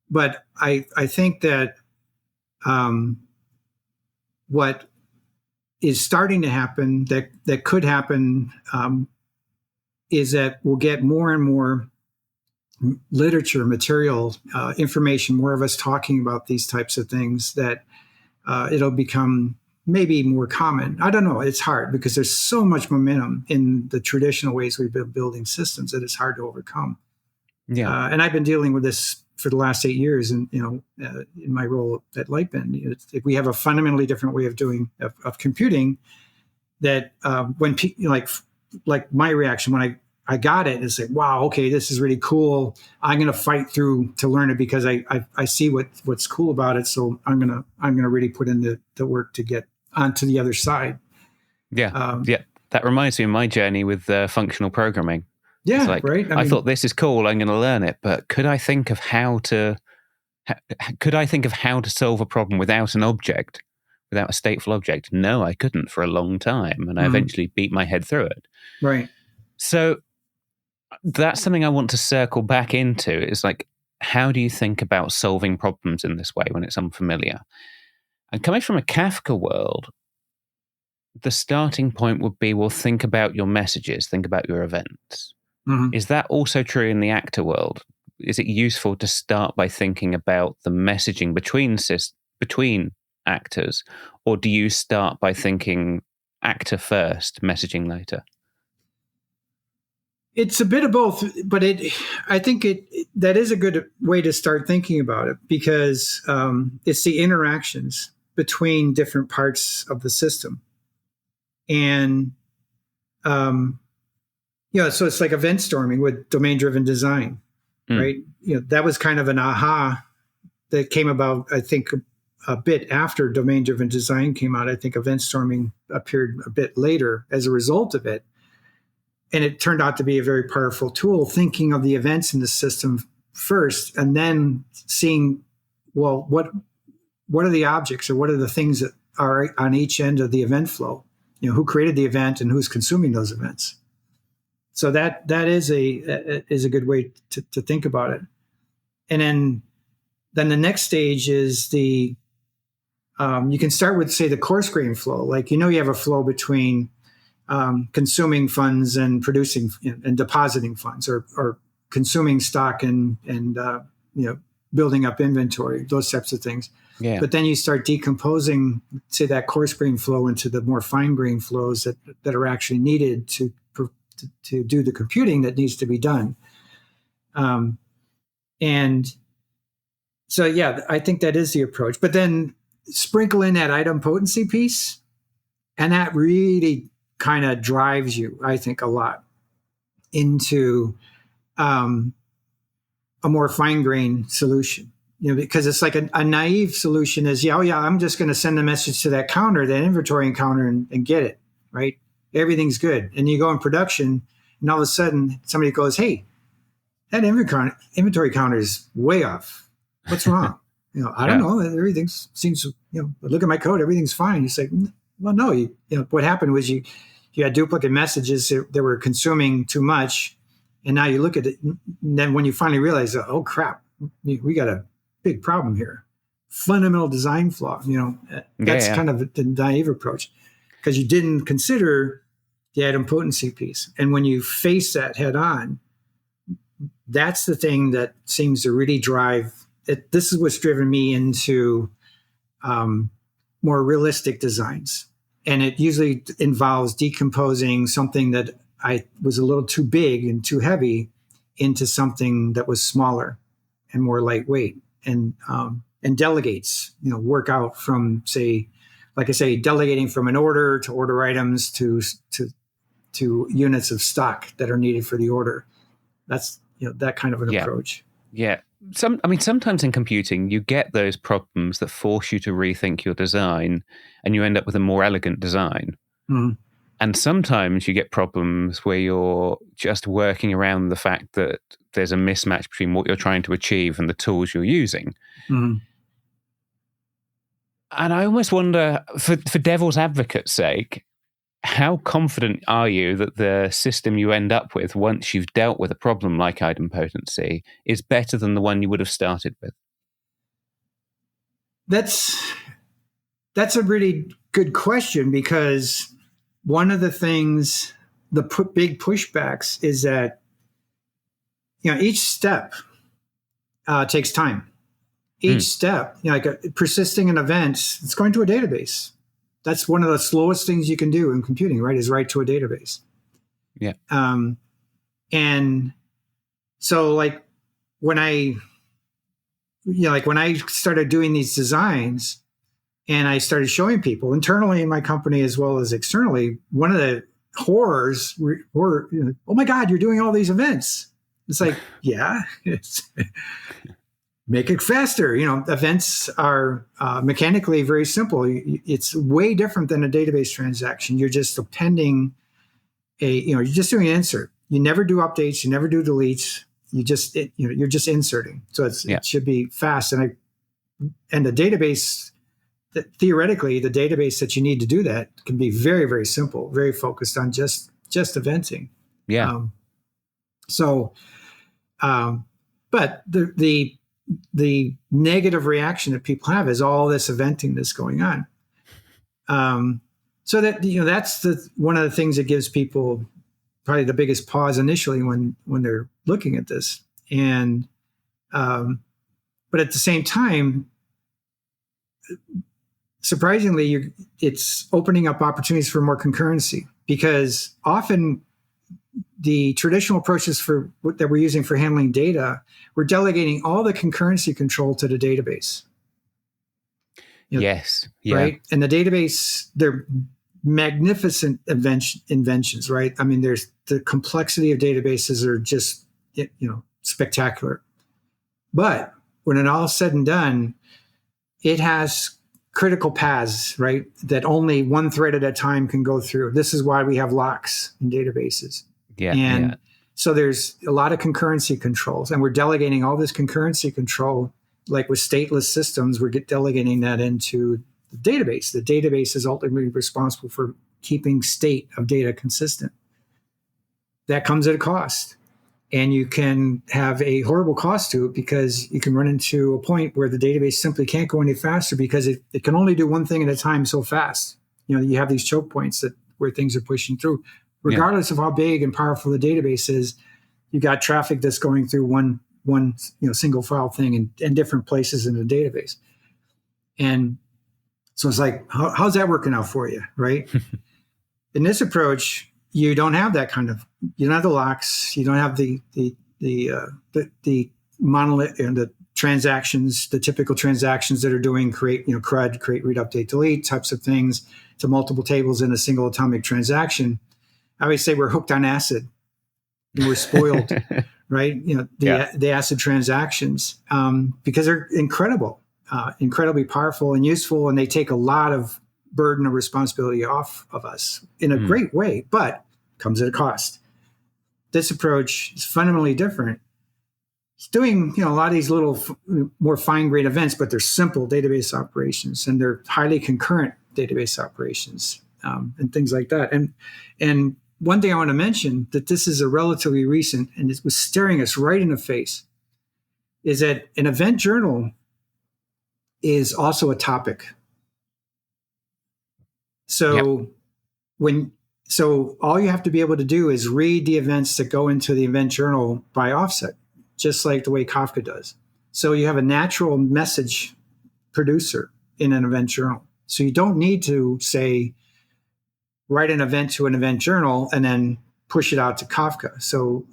But I think that what is starting to happen, that could happen, is that we'll get more and more literature, material, information, more of us talking about these types of things, that it'll become maybe more common. I don't know. It's hard because there's so much momentum in the traditional ways we've been building systems that it's hard to overcome. Yeah. And I've been dealing with this for the last 8 years, and in my role at Lightbend, we have a fundamentally different way of doing of computing. That when like my reaction when I got it is like, wow, okay, this is really cool. I'm going to fight through to learn it because I see what's cool about it. So I'm gonna really put in the work to get onto the other side. Yeah, that reminds me of my journey with functional programming. Yeah, it's like, right. I thought this is cool. I'm going to learn it, but could I think of how to solve a problem without an object, without a stateful object? No, I couldn't for a long time, and I eventually beat my head through it. Right. So that's something I want to circle back into. Is like, how do you think about solving problems in this way when it's unfamiliar? And coming from a Kafka world, the starting point would be, well, think about your messages, think about your events. Mm-hmm. Is that also true in the Akka world? Is it useful to start by thinking about the messaging between actors, or do you start by thinking actor first, messaging later? It's a bit of both, but I think that is a good way to start thinking about it, because it's the interactions between different parts of the system. And so it's like event storming with domain-driven design, right? That was kind of an aha that came about, I think, a bit after domain-driven design came out. I think event storming appeared a bit later as a result of it. And it turned out to be a very powerful tool, thinking of the events in the system first, and then seeing, well, what are the objects, or what are the things that are on each end of the event flow? Who created the event and who's consuming those events? So that is a good way to think about it. And then the next stage is you can start with, say, the coarse grain flow. Like, you have a flow between consuming funds and producing and depositing funds, or consuming stock and building up inventory, those types of things. Yeah. But then you start decomposing, say, that coarse grain flow into the more fine grain flows that are actually needed to do the computing that needs to be done. And so, I think that is the approach. But then sprinkle in that item potency piece, and that really kind of drives you, I think, a lot into a more fine-grained solution. Because it's like a naive solution is, I'm just going to send a message to that counter, that inventory counter, and get it, right? Everything's good. And you go in production, and all of a sudden somebody goes, hey, that inventory counter is way off. What's wrong? I don't know. Everything seems, look at my code, everything's fine. It's like, well, no, what happened was you had duplicate messages that were consuming too much. And now you look at it, and then when you finally realize, oh crap, we got a big problem here. Fundamental design flaw, that's kind of the naive approach, because you didn't consider the item potency piece. And when you face that head on, that's the thing that seems to really drive it. This is what's driven me into more realistic designs. And it usually involves decomposing something that I was a little too big and too heavy into something that was smaller. and more lightweight, and delegates, work out from, say, like I say, delegating from an order to order items to units of stock that are needed for the order. That's that kind of an approach. Yeah. Sometimes in computing, you get those problems that force you to rethink your design, and you end up with a more elegant design. Mm-hmm. And sometimes you get problems where you're just working around the fact that there's a mismatch between what you're trying to achieve and the tools you're using. Mm-hmm. And I almost wonder, for devil's advocate's sake, how confident are you that the system you end up with once you've dealt with a problem like idempotency is better than the one you would have started with? That's a really good question, because one of the things, the big pushbacks, is that each step takes time. Each step, persisting an event, it's going to a database. That's one of the slowest things you can do in computing, right? Is write to a database. Yeah. And so, when I started doing these designs, and I started showing people internally in my company as well as externally, one of the horrors were, oh my God, you're doing all these events. It's like, yeah, make it faster. Events are mechanically very simple. It's way different than a database transaction. You're just appending you're just doing an insert. You never do updates. You never do deletes. You're just inserting. So it should be fast. And the database, theoretically, the database that you need to do that can be very, very simple, very focused on just eventing. Yeah. But the negative reaction that people have is all this eventing that's going on. So that that's one of the things that gives people probably the biggest pause initially when they're looking at this. And but at the same time, surprisingly, it's opening up opportunities for more concurrency, because often the traditional approaches that we're using for handling data, we're delegating all the concurrency control to the database. Yes. Yeah. Right. And the database, they're magnificent inventions, right? I mean, there's the complexity of databases are just, spectacular. But when it all is said and done, it has critical paths, right? That only one thread at a time can go through. This is why we have locks in databases. Yeah. And so there's a lot of concurrency controls, and we're delegating all this concurrency control, like with stateless systems, we're delegating that into the database. The database is ultimately responsible for keeping state of data consistent. That comes at a cost. And you can have a horrible cost to it, because you can run into a point where the database simply can't go any faster because it can only do one thing at a time so fast. You have these choke points where things are pushing through. Regardless of how big and powerful the database is, you got traffic that's going through one single file thing in different places in the database. And so it's like, how's that working out for you, right? In this approach, you don't have that you don't have the locks, you don't have the monolith and the transactions, the typical transactions that are doing create, CRUD, create, read, update, delete types of things to multiple tables in a single atomic transaction. I always say we're hooked on acid. We're spoiled, right? The acid transactions, because they're incredibly powerful and useful, and they take a lot of burden of responsibility off of us in a great way, but comes at a cost. This approach is fundamentally different. It's doing a lot of these little more fine-grained events, but they're simple database operations, and they're highly concurrent database operations, and things like that. And one thing I want to mention, that this is a relatively recent, and it was staring us right in the face, is that an event journal is also a topic. So all you have to be able to do is read the events that go into the event journal by offset, just like the way Kafka does. So you have a natural message producer in an event journal. So you don't need to, say, write an event to an event journal and then push it out to Kafka. So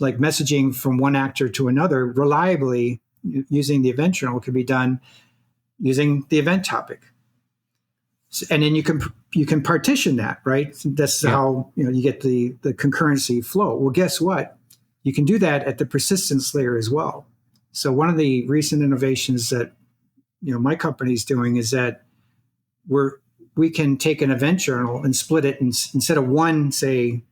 like messaging from one actor to another reliably using the event journal can be done using the event topic. And then you can partition that, right? That's how you get the concurrency flow. Well, guess what? You can do that at the persistence layer as well. So one of the recent innovations that my company is doing is that we can take an event journal and split it, instead of one, say,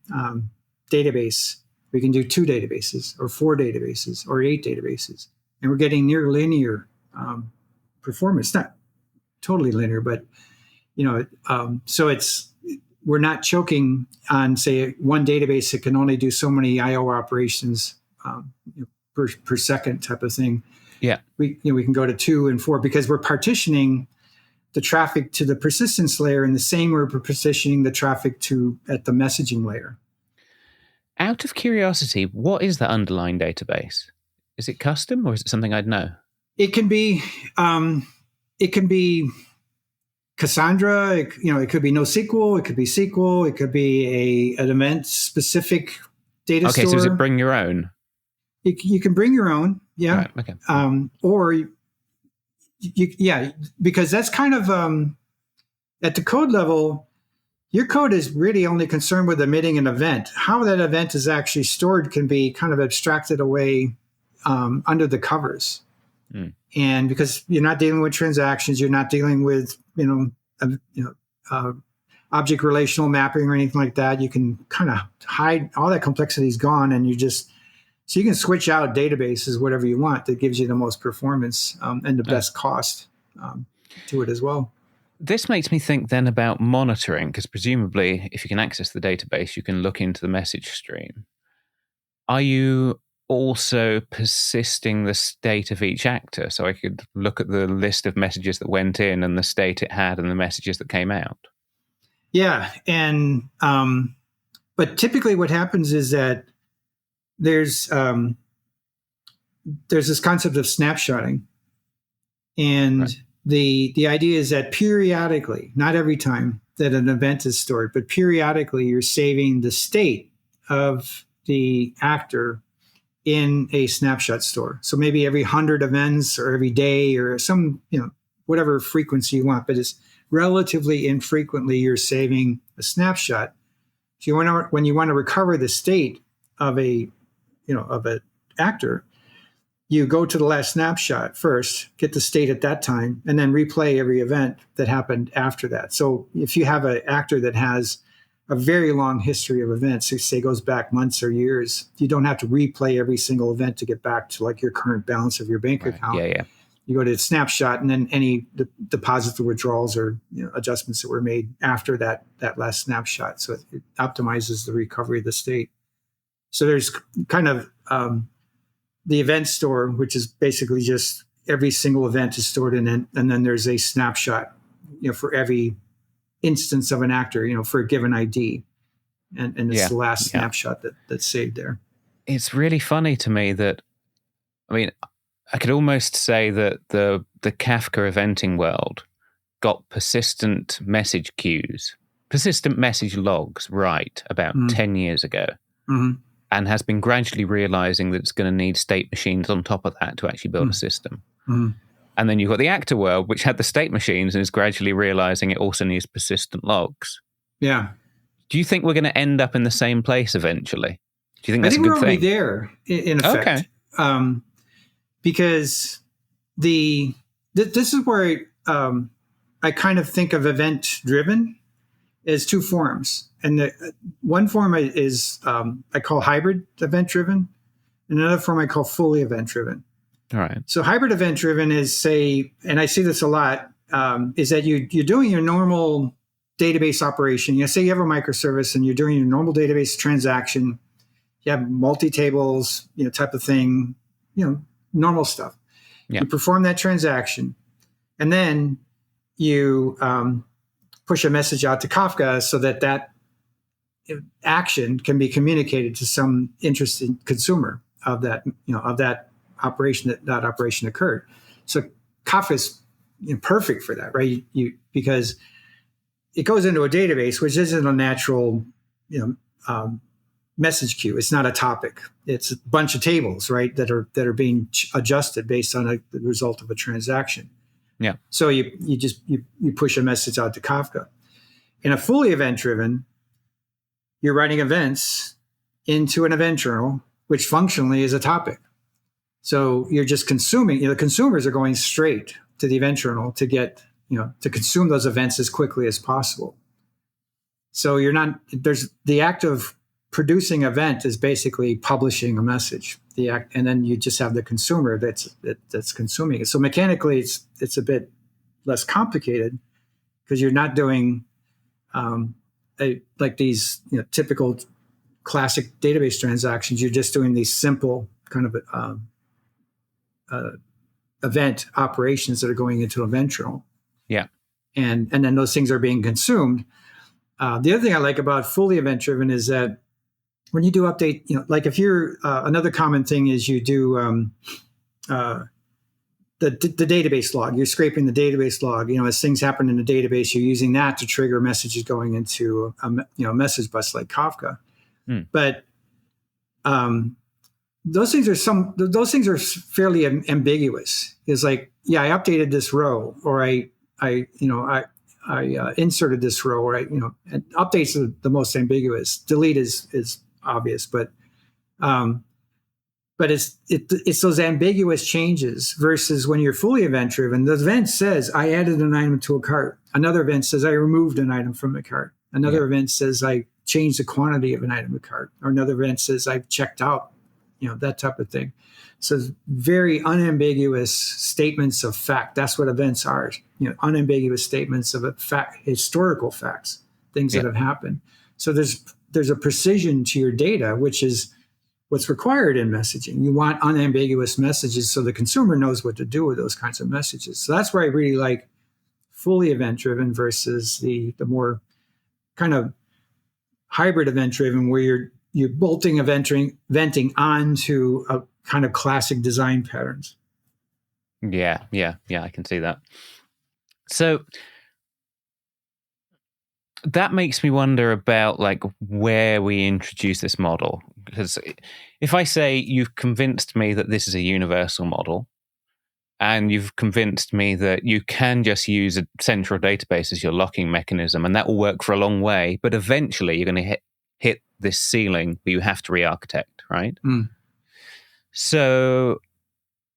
database, we can do 2 databases or 4 databases or 8 databases, and we're getting near linear performance. Not totally linear, but so we're not choking on, say, one database that can only do so many I/O operations per second type of thing. Yeah, we can go to 2 and 4 because we're partitioning the traffic to the persistence layer, and the same we're partitioning the traffic at the messaging layer. Out of curiosity, what is the underlying database? Is it custom or is it something I'd know? It can be Cassandra. It could be NoSQL. It could be SQL. It could be an event-specific data store. Okay, so does it bring your own? You can bring your own, yeah. Right, okay. Or because that's kind of at the code level. Your code is really only concerned with emitting an event. How that event is actually stored can be kind of abstracted away under the covers. Mm. And because you're not dealing with transactions, you're not dealing with object relational mapping or anything like that. You can kind of hide all that complexity is gone, and so you can switch out databases, whatever you want, that gives you the most performance and the best cost to it as well. This makes me think then about monitoring, because presumably if you can access the database, you can look into the message stream. Are you also persisting the state of each actor? So I could look at the list of messages that went in and the state it had and the messages that came out. Yeah. And, but typically what happens is that there's this concept of snapshotting. And right. The idea is that periodically, not every time that an event is stored, but periodically you're saving the state of the actor in a snapshot store. So maybe every 100 events or every day or some, whatever frequency you want, but it's relatively infrequently you're saving a snapshot. So when you want to recover the state of an actor, you go to the last snapshot first, get the state at that time, and then replay every event that happened after that. So if you have an actor that has a very long history of events, say goes back months or years, you don't have to replay every single event to get back to like your current balance of your bank account. Yeah. You go to the snapshot, and then any deposits or withdrawals or adjustments that were made after that last snapshot. So it optimizes the recovery of the state. So there's kind of the event store, which is basically just every single event is stored in it, and then there's a snapshot, for every instance of an actor, for a given ID, and it's the last snapshot that's saved there. It's really funny to me that, I could almost say that the Kafka eventing world got persistent message queues, persistent message logs right about 10 years ago. Mm-hmm. And has been gradually realizing that it's going to need state machines on top of that to actually build a system. Mm. And then you've got the actor world, which had the state machines and is gradually realizing it also needs persistent logs. Yeah. Do you think we're going to end up in the same place eventually? Do you think that's a good thing? I think we're already there, in effect. Okay. Because this is where I kind of think of event-driven as 2 forms. And the one form is I call hybrid event-driven, and another form I call fully event-driven. All right. So hybrid event-driven is, say, and I see this a lot, is that you're doing your normal database operation. Say you have a microservice and you're doing your normal database transaction. You have multi-tables, type of thing, normal stuff. Yeah. You perform that transaction, and then you push a message out to Kafka so that action can be communicated to some interested consumer of that, of that operation that operation occurred. So Kafka is perfect for that, right? Because it goes into a database, which isn't a natural, message queue. It's not a topic. It's a bunch of tables, right, that are being adjusted based on the result of a transaction. Yeah. So you push a message out to Kafka. In a fully event-driven, you're writing events into an event journal, which functionally is a topic. So you're just consuming. The consumers are going straight to the event journal to get to consume those events as quickly as possible. So you're not. There's the act of producing event is basically publishing a message. The act, and then you just have the consumer that's consuming it. So mechanically, it's a bit less complicated because you're not doing like these typical classic database transactions. You're just doing these simple kind of event operations that are going into event journal. Yeah, and then those things are being consumed. The other thing I like about fully event driven is that when you do update, like if you're another common thing is you do the database log. You're scraping the database log. As things happen in the database, you're using that to trigger messages going into a message bus like Kafka. But those things are fairly ambiguous. It's like, yeah, I updated this row, or I inserted this row, or and updates are the most ambiguous. Delete is obvious, but it's those ambiguous changes versus when you're fully event driven. The event says I added an item to a cart. Another event says I removed an item from a cart. Another event says I changed the quantity of an item to a cart, or another event says I checked out. That type of thing. So very unambiguous statements of fact. That's what events are. Unambiguous statements of historical facts, things that have happened. So there's a precision to your data, which is what's required in messaging. You want unambiguous messages so the consumer knows what to do with those kinds of messages. So that's where I really like fully event-driven versus the more kind of hybrid event-driven, where you're bolting venting onto a kind of classic design patterns. Yeah, I can see that. So that makes me wonder about like where we introduce this model. Because if I say you've convinced me that this is a universal model, and you've convinced me that you can just use a central database as your locking mechanism, and that will work for a long way, but eventually you're going to hit this ceiling where you have to re-architect, right? So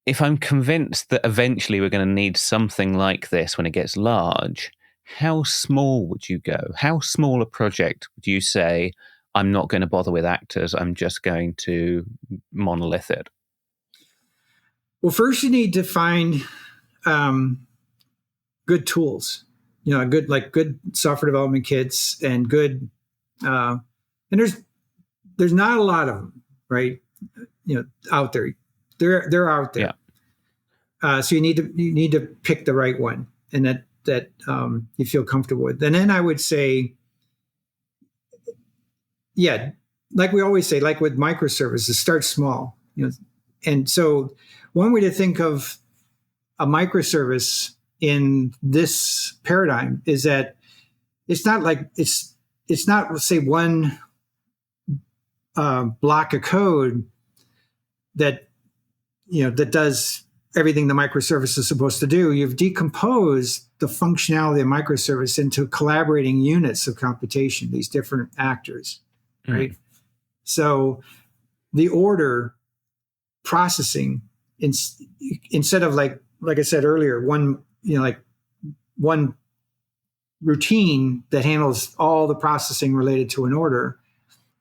if I'm convinced that eventually we're going to need something like this when it gets large, how small would you go? How small a project would you say, I'm not going to bother with actors, I'm just going to monolith it? Well, first you need to find good tools, good software development kits and good, and there's not a lot of them, right? Out there. They're out there. Yeah. So you need to pick the right one, and that you feel comfortable with. And then I would say, yeah, like we always say, like with microservices, start small. And so one way to think of a microservice in this paradigm is that it's not like it's not, say, one block of code that does everything the microservice is supposed to do. You've decomposed the functionality of microservice into collaborating units of computation, these different actors, right? So the order processing, instead of like I said earlier, one routine that handles all the processing related to an order,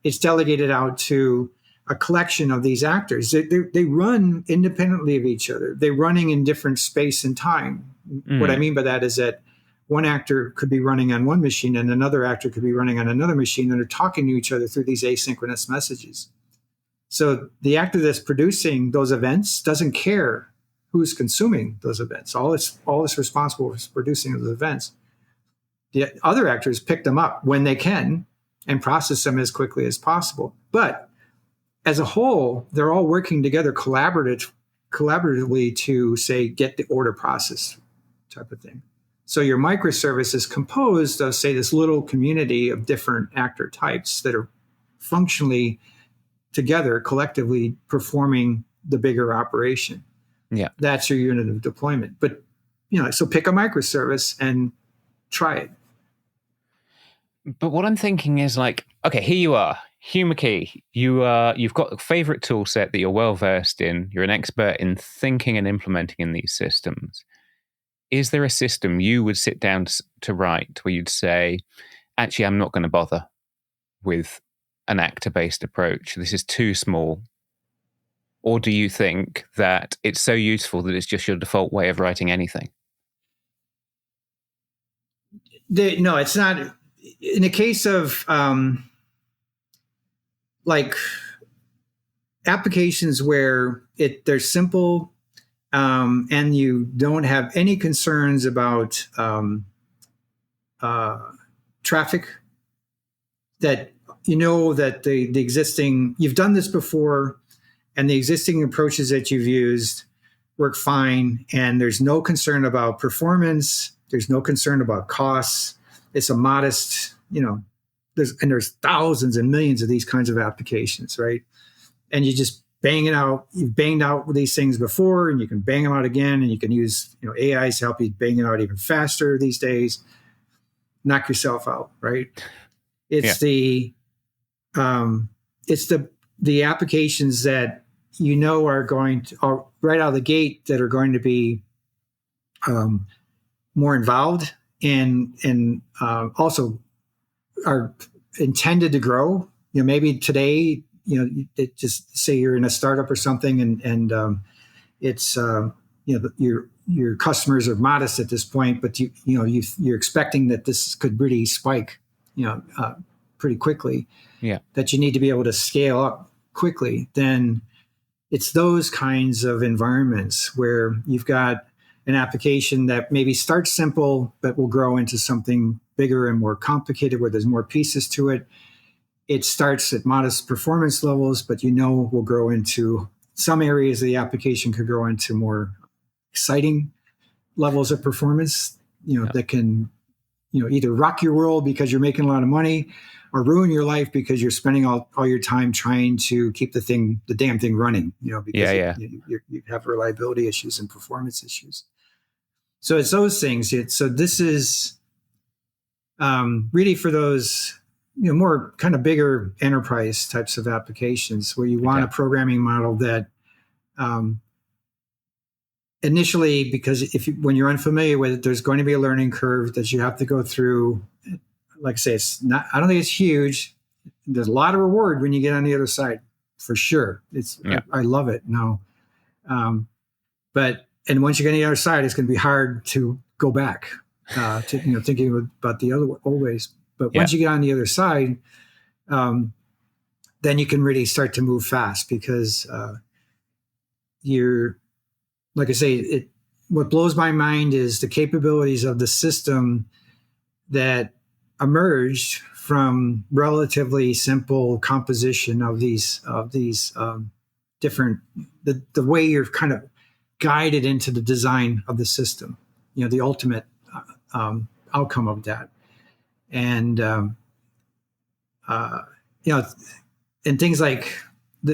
it's delegated out to a collection of these actors. They run independently of each other. They're running in different space and time. What I mean by that is that one actor could be running on one machine and another actor could be running on another machine, and they're talking to each other through these asynchronous messages. So the actor that's producing those events doesn't care who's consuming those events. All it's responsible for is producing those events. The other actors pick them up when they can and process them as quickly as possible. But as a whole, they're all working together collaboratively to, say, get the order processed type of thing. So your microservice is composed of, say, this little community of different actor types that are functionally together, collectively performing the bigger operation. Yeah. That's your unit of deployment. But, so pick a microservice and try it. But what I'm thinking is like, okay, here you are, Hugh McKee. You've got a favorite tool set that you're well versed in. You're an expert in thinking and implementing in these systems. Is there a system you would sit down to write where you'd say, actually, I'm not going to bother with an actor-based approach. This is too small. Or do you think that it's so useful that it's just your default way of writing anything? No, it's not. In the case of like applications where they're simple and you don't have any concerns about traffic, that that the existing, you've done this before, and the existing approaches that you've used work fine, and there's no concern about performance, there's no concern about costs. It's a modest, there's thousands and millions of these kinds of applications, right? And you just bang it out. You've banged out these things before, and you can bang them out again, and you can use AIs to help you bang it out even faster these days. Knock yourself out, right? It's the applications that are going to right out of the gate that are going to be more involved and also are intended to grow. Maybe today, it just say you're in a startup or something, and it's your customers are modest at this point, but you're expecting that this could really spike, pretty quickly. Yeah, that you need to be able to scale up quickly. Then it's those kinds of environments where you've got an application that maybe starts simple, but will grow into something bigger and more complicated, where there's more pieces to it. It starts at modest performance levels, but will grow into some areas of the application could grow into more exciting levels of performance, that can, either rock your world because you're making a lot of money, or ruin your life because you're spending all your time trying to keep the damn thing running, because you have reliability issues and performance issues. So it's those things. So this is really for those, more kind of bigger enterprise types of applications where you want a programming model that initially, because when you're unfamiliar with it, there's going to be a learning curve that you have to go through. Like I say, it's not, I don't think it's huge. There's a lot of reward when you get on the other side, for sure. I love it now. And once you get on the other side, it's going to be hard to go back to, thinking about the other old ways. But once you get on the other side, then you can really start to move fast, because you're, like I say, what blows my mind is the capabilities of the system that emerged from relatively simple composition of these different, the way you're kind of guided into the design of the system, the ultimate outcome of that. And and things like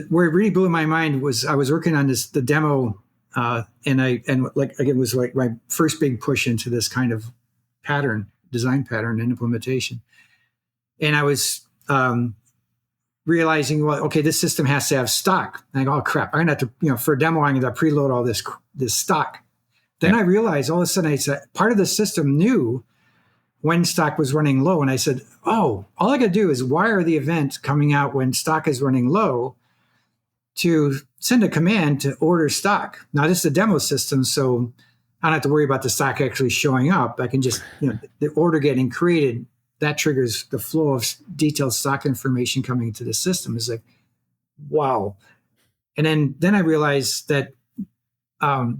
where it really blew my mind was I was working on the demo, and it was like my first big push into this kind of design pattern and implementation. And I was realizing, well, okay, this system has to have stock. And I go, oh crap, I'm gonna have to, for a demo, I'm gonna preload all this stock. Then I realized all of a sudden, I said, part of the system knew when stock was running low. And I said, oh, all I gotta do is wire the event coming out when stock is running low to send a command to order stock. Now this is a demo system, so I don't have to worry about the stock actually showing up. I can just, the order getting created, that triggers the flow of detailed stock information coming into the system. It's like, wow. And then I realized that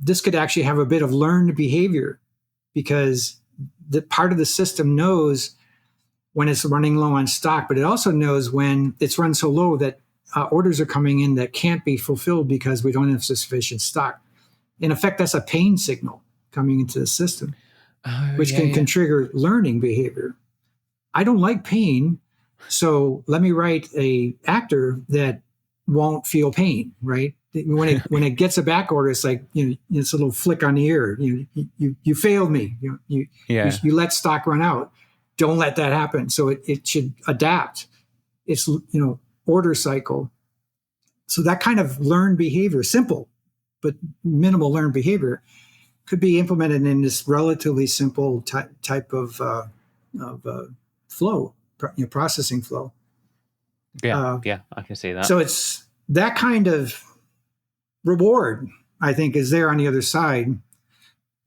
this could actually have a bit of learned behavior, because the part of the system knows when it's running low on stock, but it also knows when it's run so low that orders are coming in that can't be fulfilled because we don't have sufficient stock. In effect, that's a pain signal coming into the system, which can trigger learning behavior. I don't like pain, So let me write a actor that won't feel pain, right? When it gets a back order, it's like, it's a little flick on the ear. You failed me. You let stock run out. Don't let that happen. So it should adapt its order cycle. So that kind of learned behavior, simple but minimal learned behavior, could be implemented in this relatively simple type of flow, processing flow. Yeah, I can see that. So it's that kind of reward, I think, is there on the other side,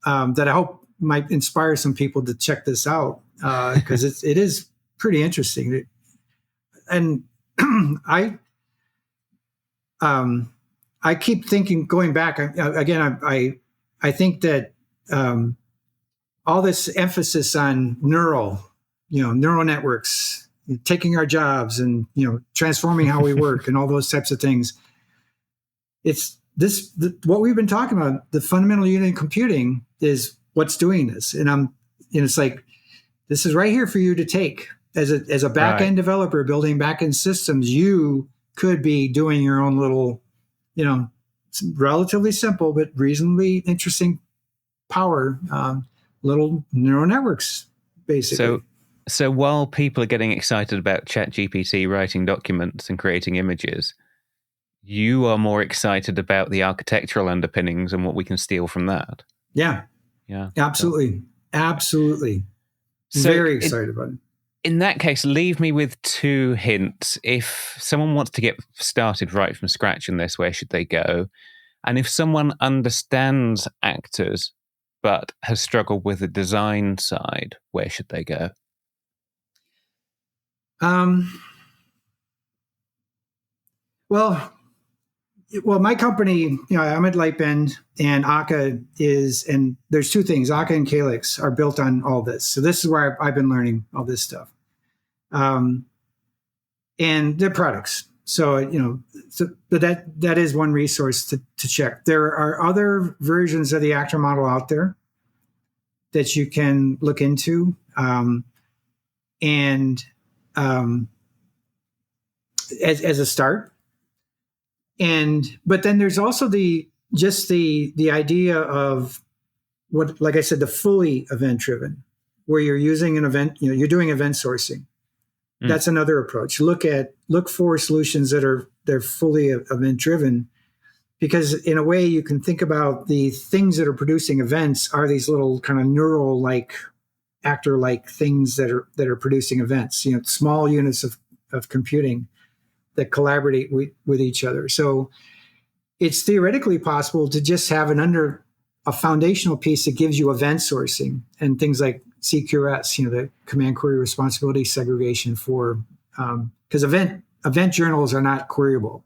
that I hope might inspire some people to check this out, because it is pretty interesting. And I keep thinking, going back again, I think that all this emphasis on neural networks, taking our jobs and transforming how we work and all those types of things. It's what we've been talking about. The fundamental unit in computing is what's doing this, and it's like, this is right here for you to take as a back end developer building back end systems. You could be doing your own little, relatively simple but reasonably interesting power little neural networks, basically. So while people are getting excited about ChatGPT writing documents and creating images, you are more excited about the architectural underpinnings and what we can steal from that. Yeah. Absolutely. Absolutely. So very excited about it. In that case, leave me with 2 hints. If someone wants to get started right from scratch in this, where should they go? And if someone understands actors but has struggled with the design side, where should they go? Well, my company, I'm at Lightbend, and Akka and there's 2 things. Akka and Calyx are built on all this. So this is where I've been learning all this stuff. And they're products. So, but that is one resource to check. There are other versions of the actor model out there that you can look into. As a start. But then there's also the idea of what, like I said, the fully event driven, where you're using an event, you're doing event sourcing. That's another approach. Look for solutions they're fully event driven, because in a way you can think about the things that are producing events are these little kind of neural like actor like things that are producing events, small units of computing that collaborate with each other. So it's theoretically possible to just have a foundational piece that gives you event sourcing and things like CQRS, the command query responsibility segregation for, because event journals are not queryable.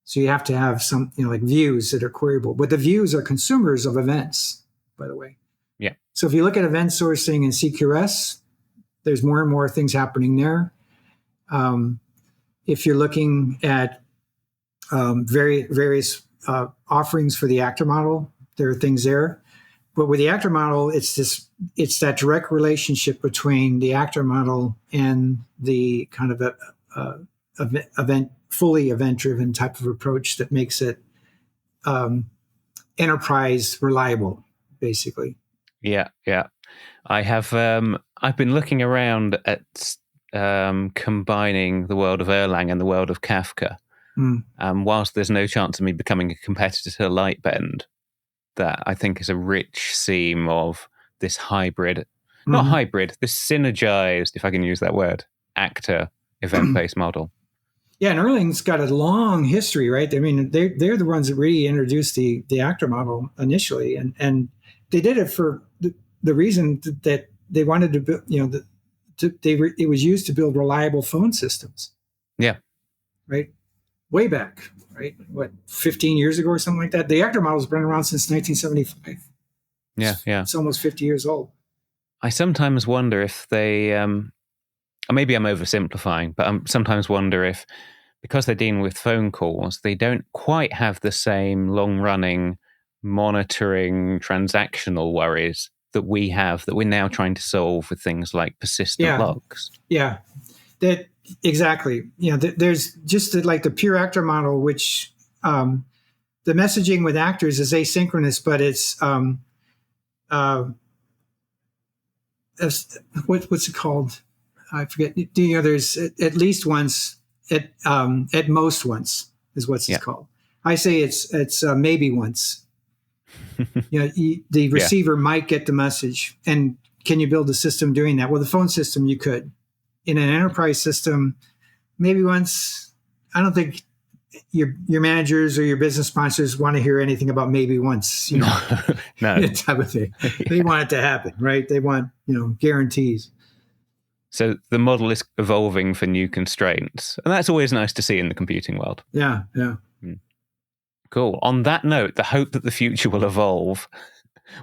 So you have to have some, like views that are queryable, but the views are consumers of events, by the way. Yeah. So if you look at event sourcing and CQRS, there's more and more things happening there. If you're looking at various offerings for the actor model, there are things there. But with the actor model, it's that direct relationship between the actor model and the kind of fully event-driven type of approach that makes it enterprise reliable, basically. Yeah. I have. I've been looking around at combining the world of Erlang and the world of Kafka. Whilst there's no chance of me becoming a competitor to Lightbend, that I think is a rich seam of this hybrid, not hybrid, this synergized, if I can use that word, actor event-based model. Yeah, and Erlang's got a long history, right? I mean, they're the ones that really introduced the actor model initially, and they did it for the reason that they wanted to build, it was used to build reliable phone systems. Yeah. Right? Way back, right? 15 years ago or something like that? The actor model's been around since 1975. Yeah. It's almost 50 years old. I sometimes wonder if they, maybe I'm oversimplifying, but I sometimes wonder if, because they're dealing with phone calls, they don't quite have the same long-running monitoring transactional worries that we have, that we're now trying to solve with things like persistent logs. Yeah. exactly. There's just like the pure actor model, which the messaging with actors is asynchronous, but it's what's it called? I forget. There's at least once, at most once is what's it's called. I say it's maybe once. The receiver might get the message, and can you build a system doing that? Well, the phone system you could. In an enterprise system, maybe once. I don't think your managers or your business sponsors want to hear anything about maybe once. No. Type of thing. They want it to happen, right? They want guarantees. So the model is evolving for new constraints, and that's always nice to see in the computing world. Yeah. Cool. On that note, the hope that the future will evolve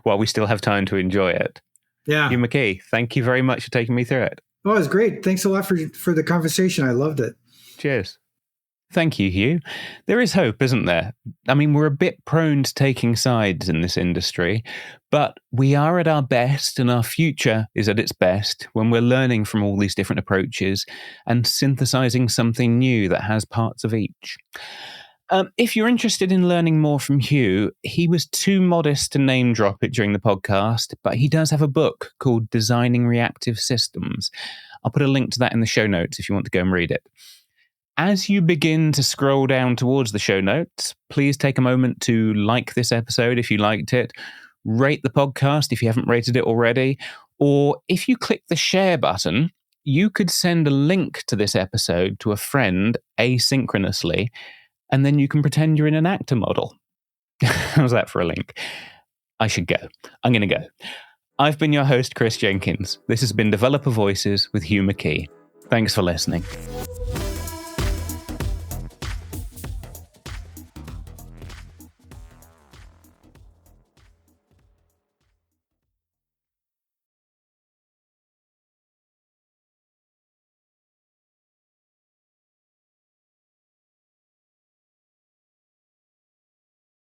while we still have time to enjoy it. Yeah. Hugh McKee, thank you very much for taking me through it. Oh, it was great. Thanks a lot for the conversation. I loved it. Cheers. Thank you, Hugh. There is hope, isn't there? I mean, we're a bit prone to taking sides in this industry, but we are at our best, and our future is at its best when we're learning from all these different approaches and synthesizing something new that has parts of each. If you're interested in learning more from Hugh, he was too modest to name drop it during the podcast, but he does have a book called Designing Reactive Systems. I'll put a link to that in the show notes if you want to go and read it. As you begin to scroll down towards the show notes, please take a moment to like this episode if you liked it, rate the podcast if you haven't rated it already, or if you click the share button, you could send a link to this episode to a friend asynchronously, and then you can pretend you're in an actor model. How's that for a link? I should go. I'm going to go. I've been your host, Chris Jenkins. This has been Developer Voices with Hugh McKee. Thanks for listening.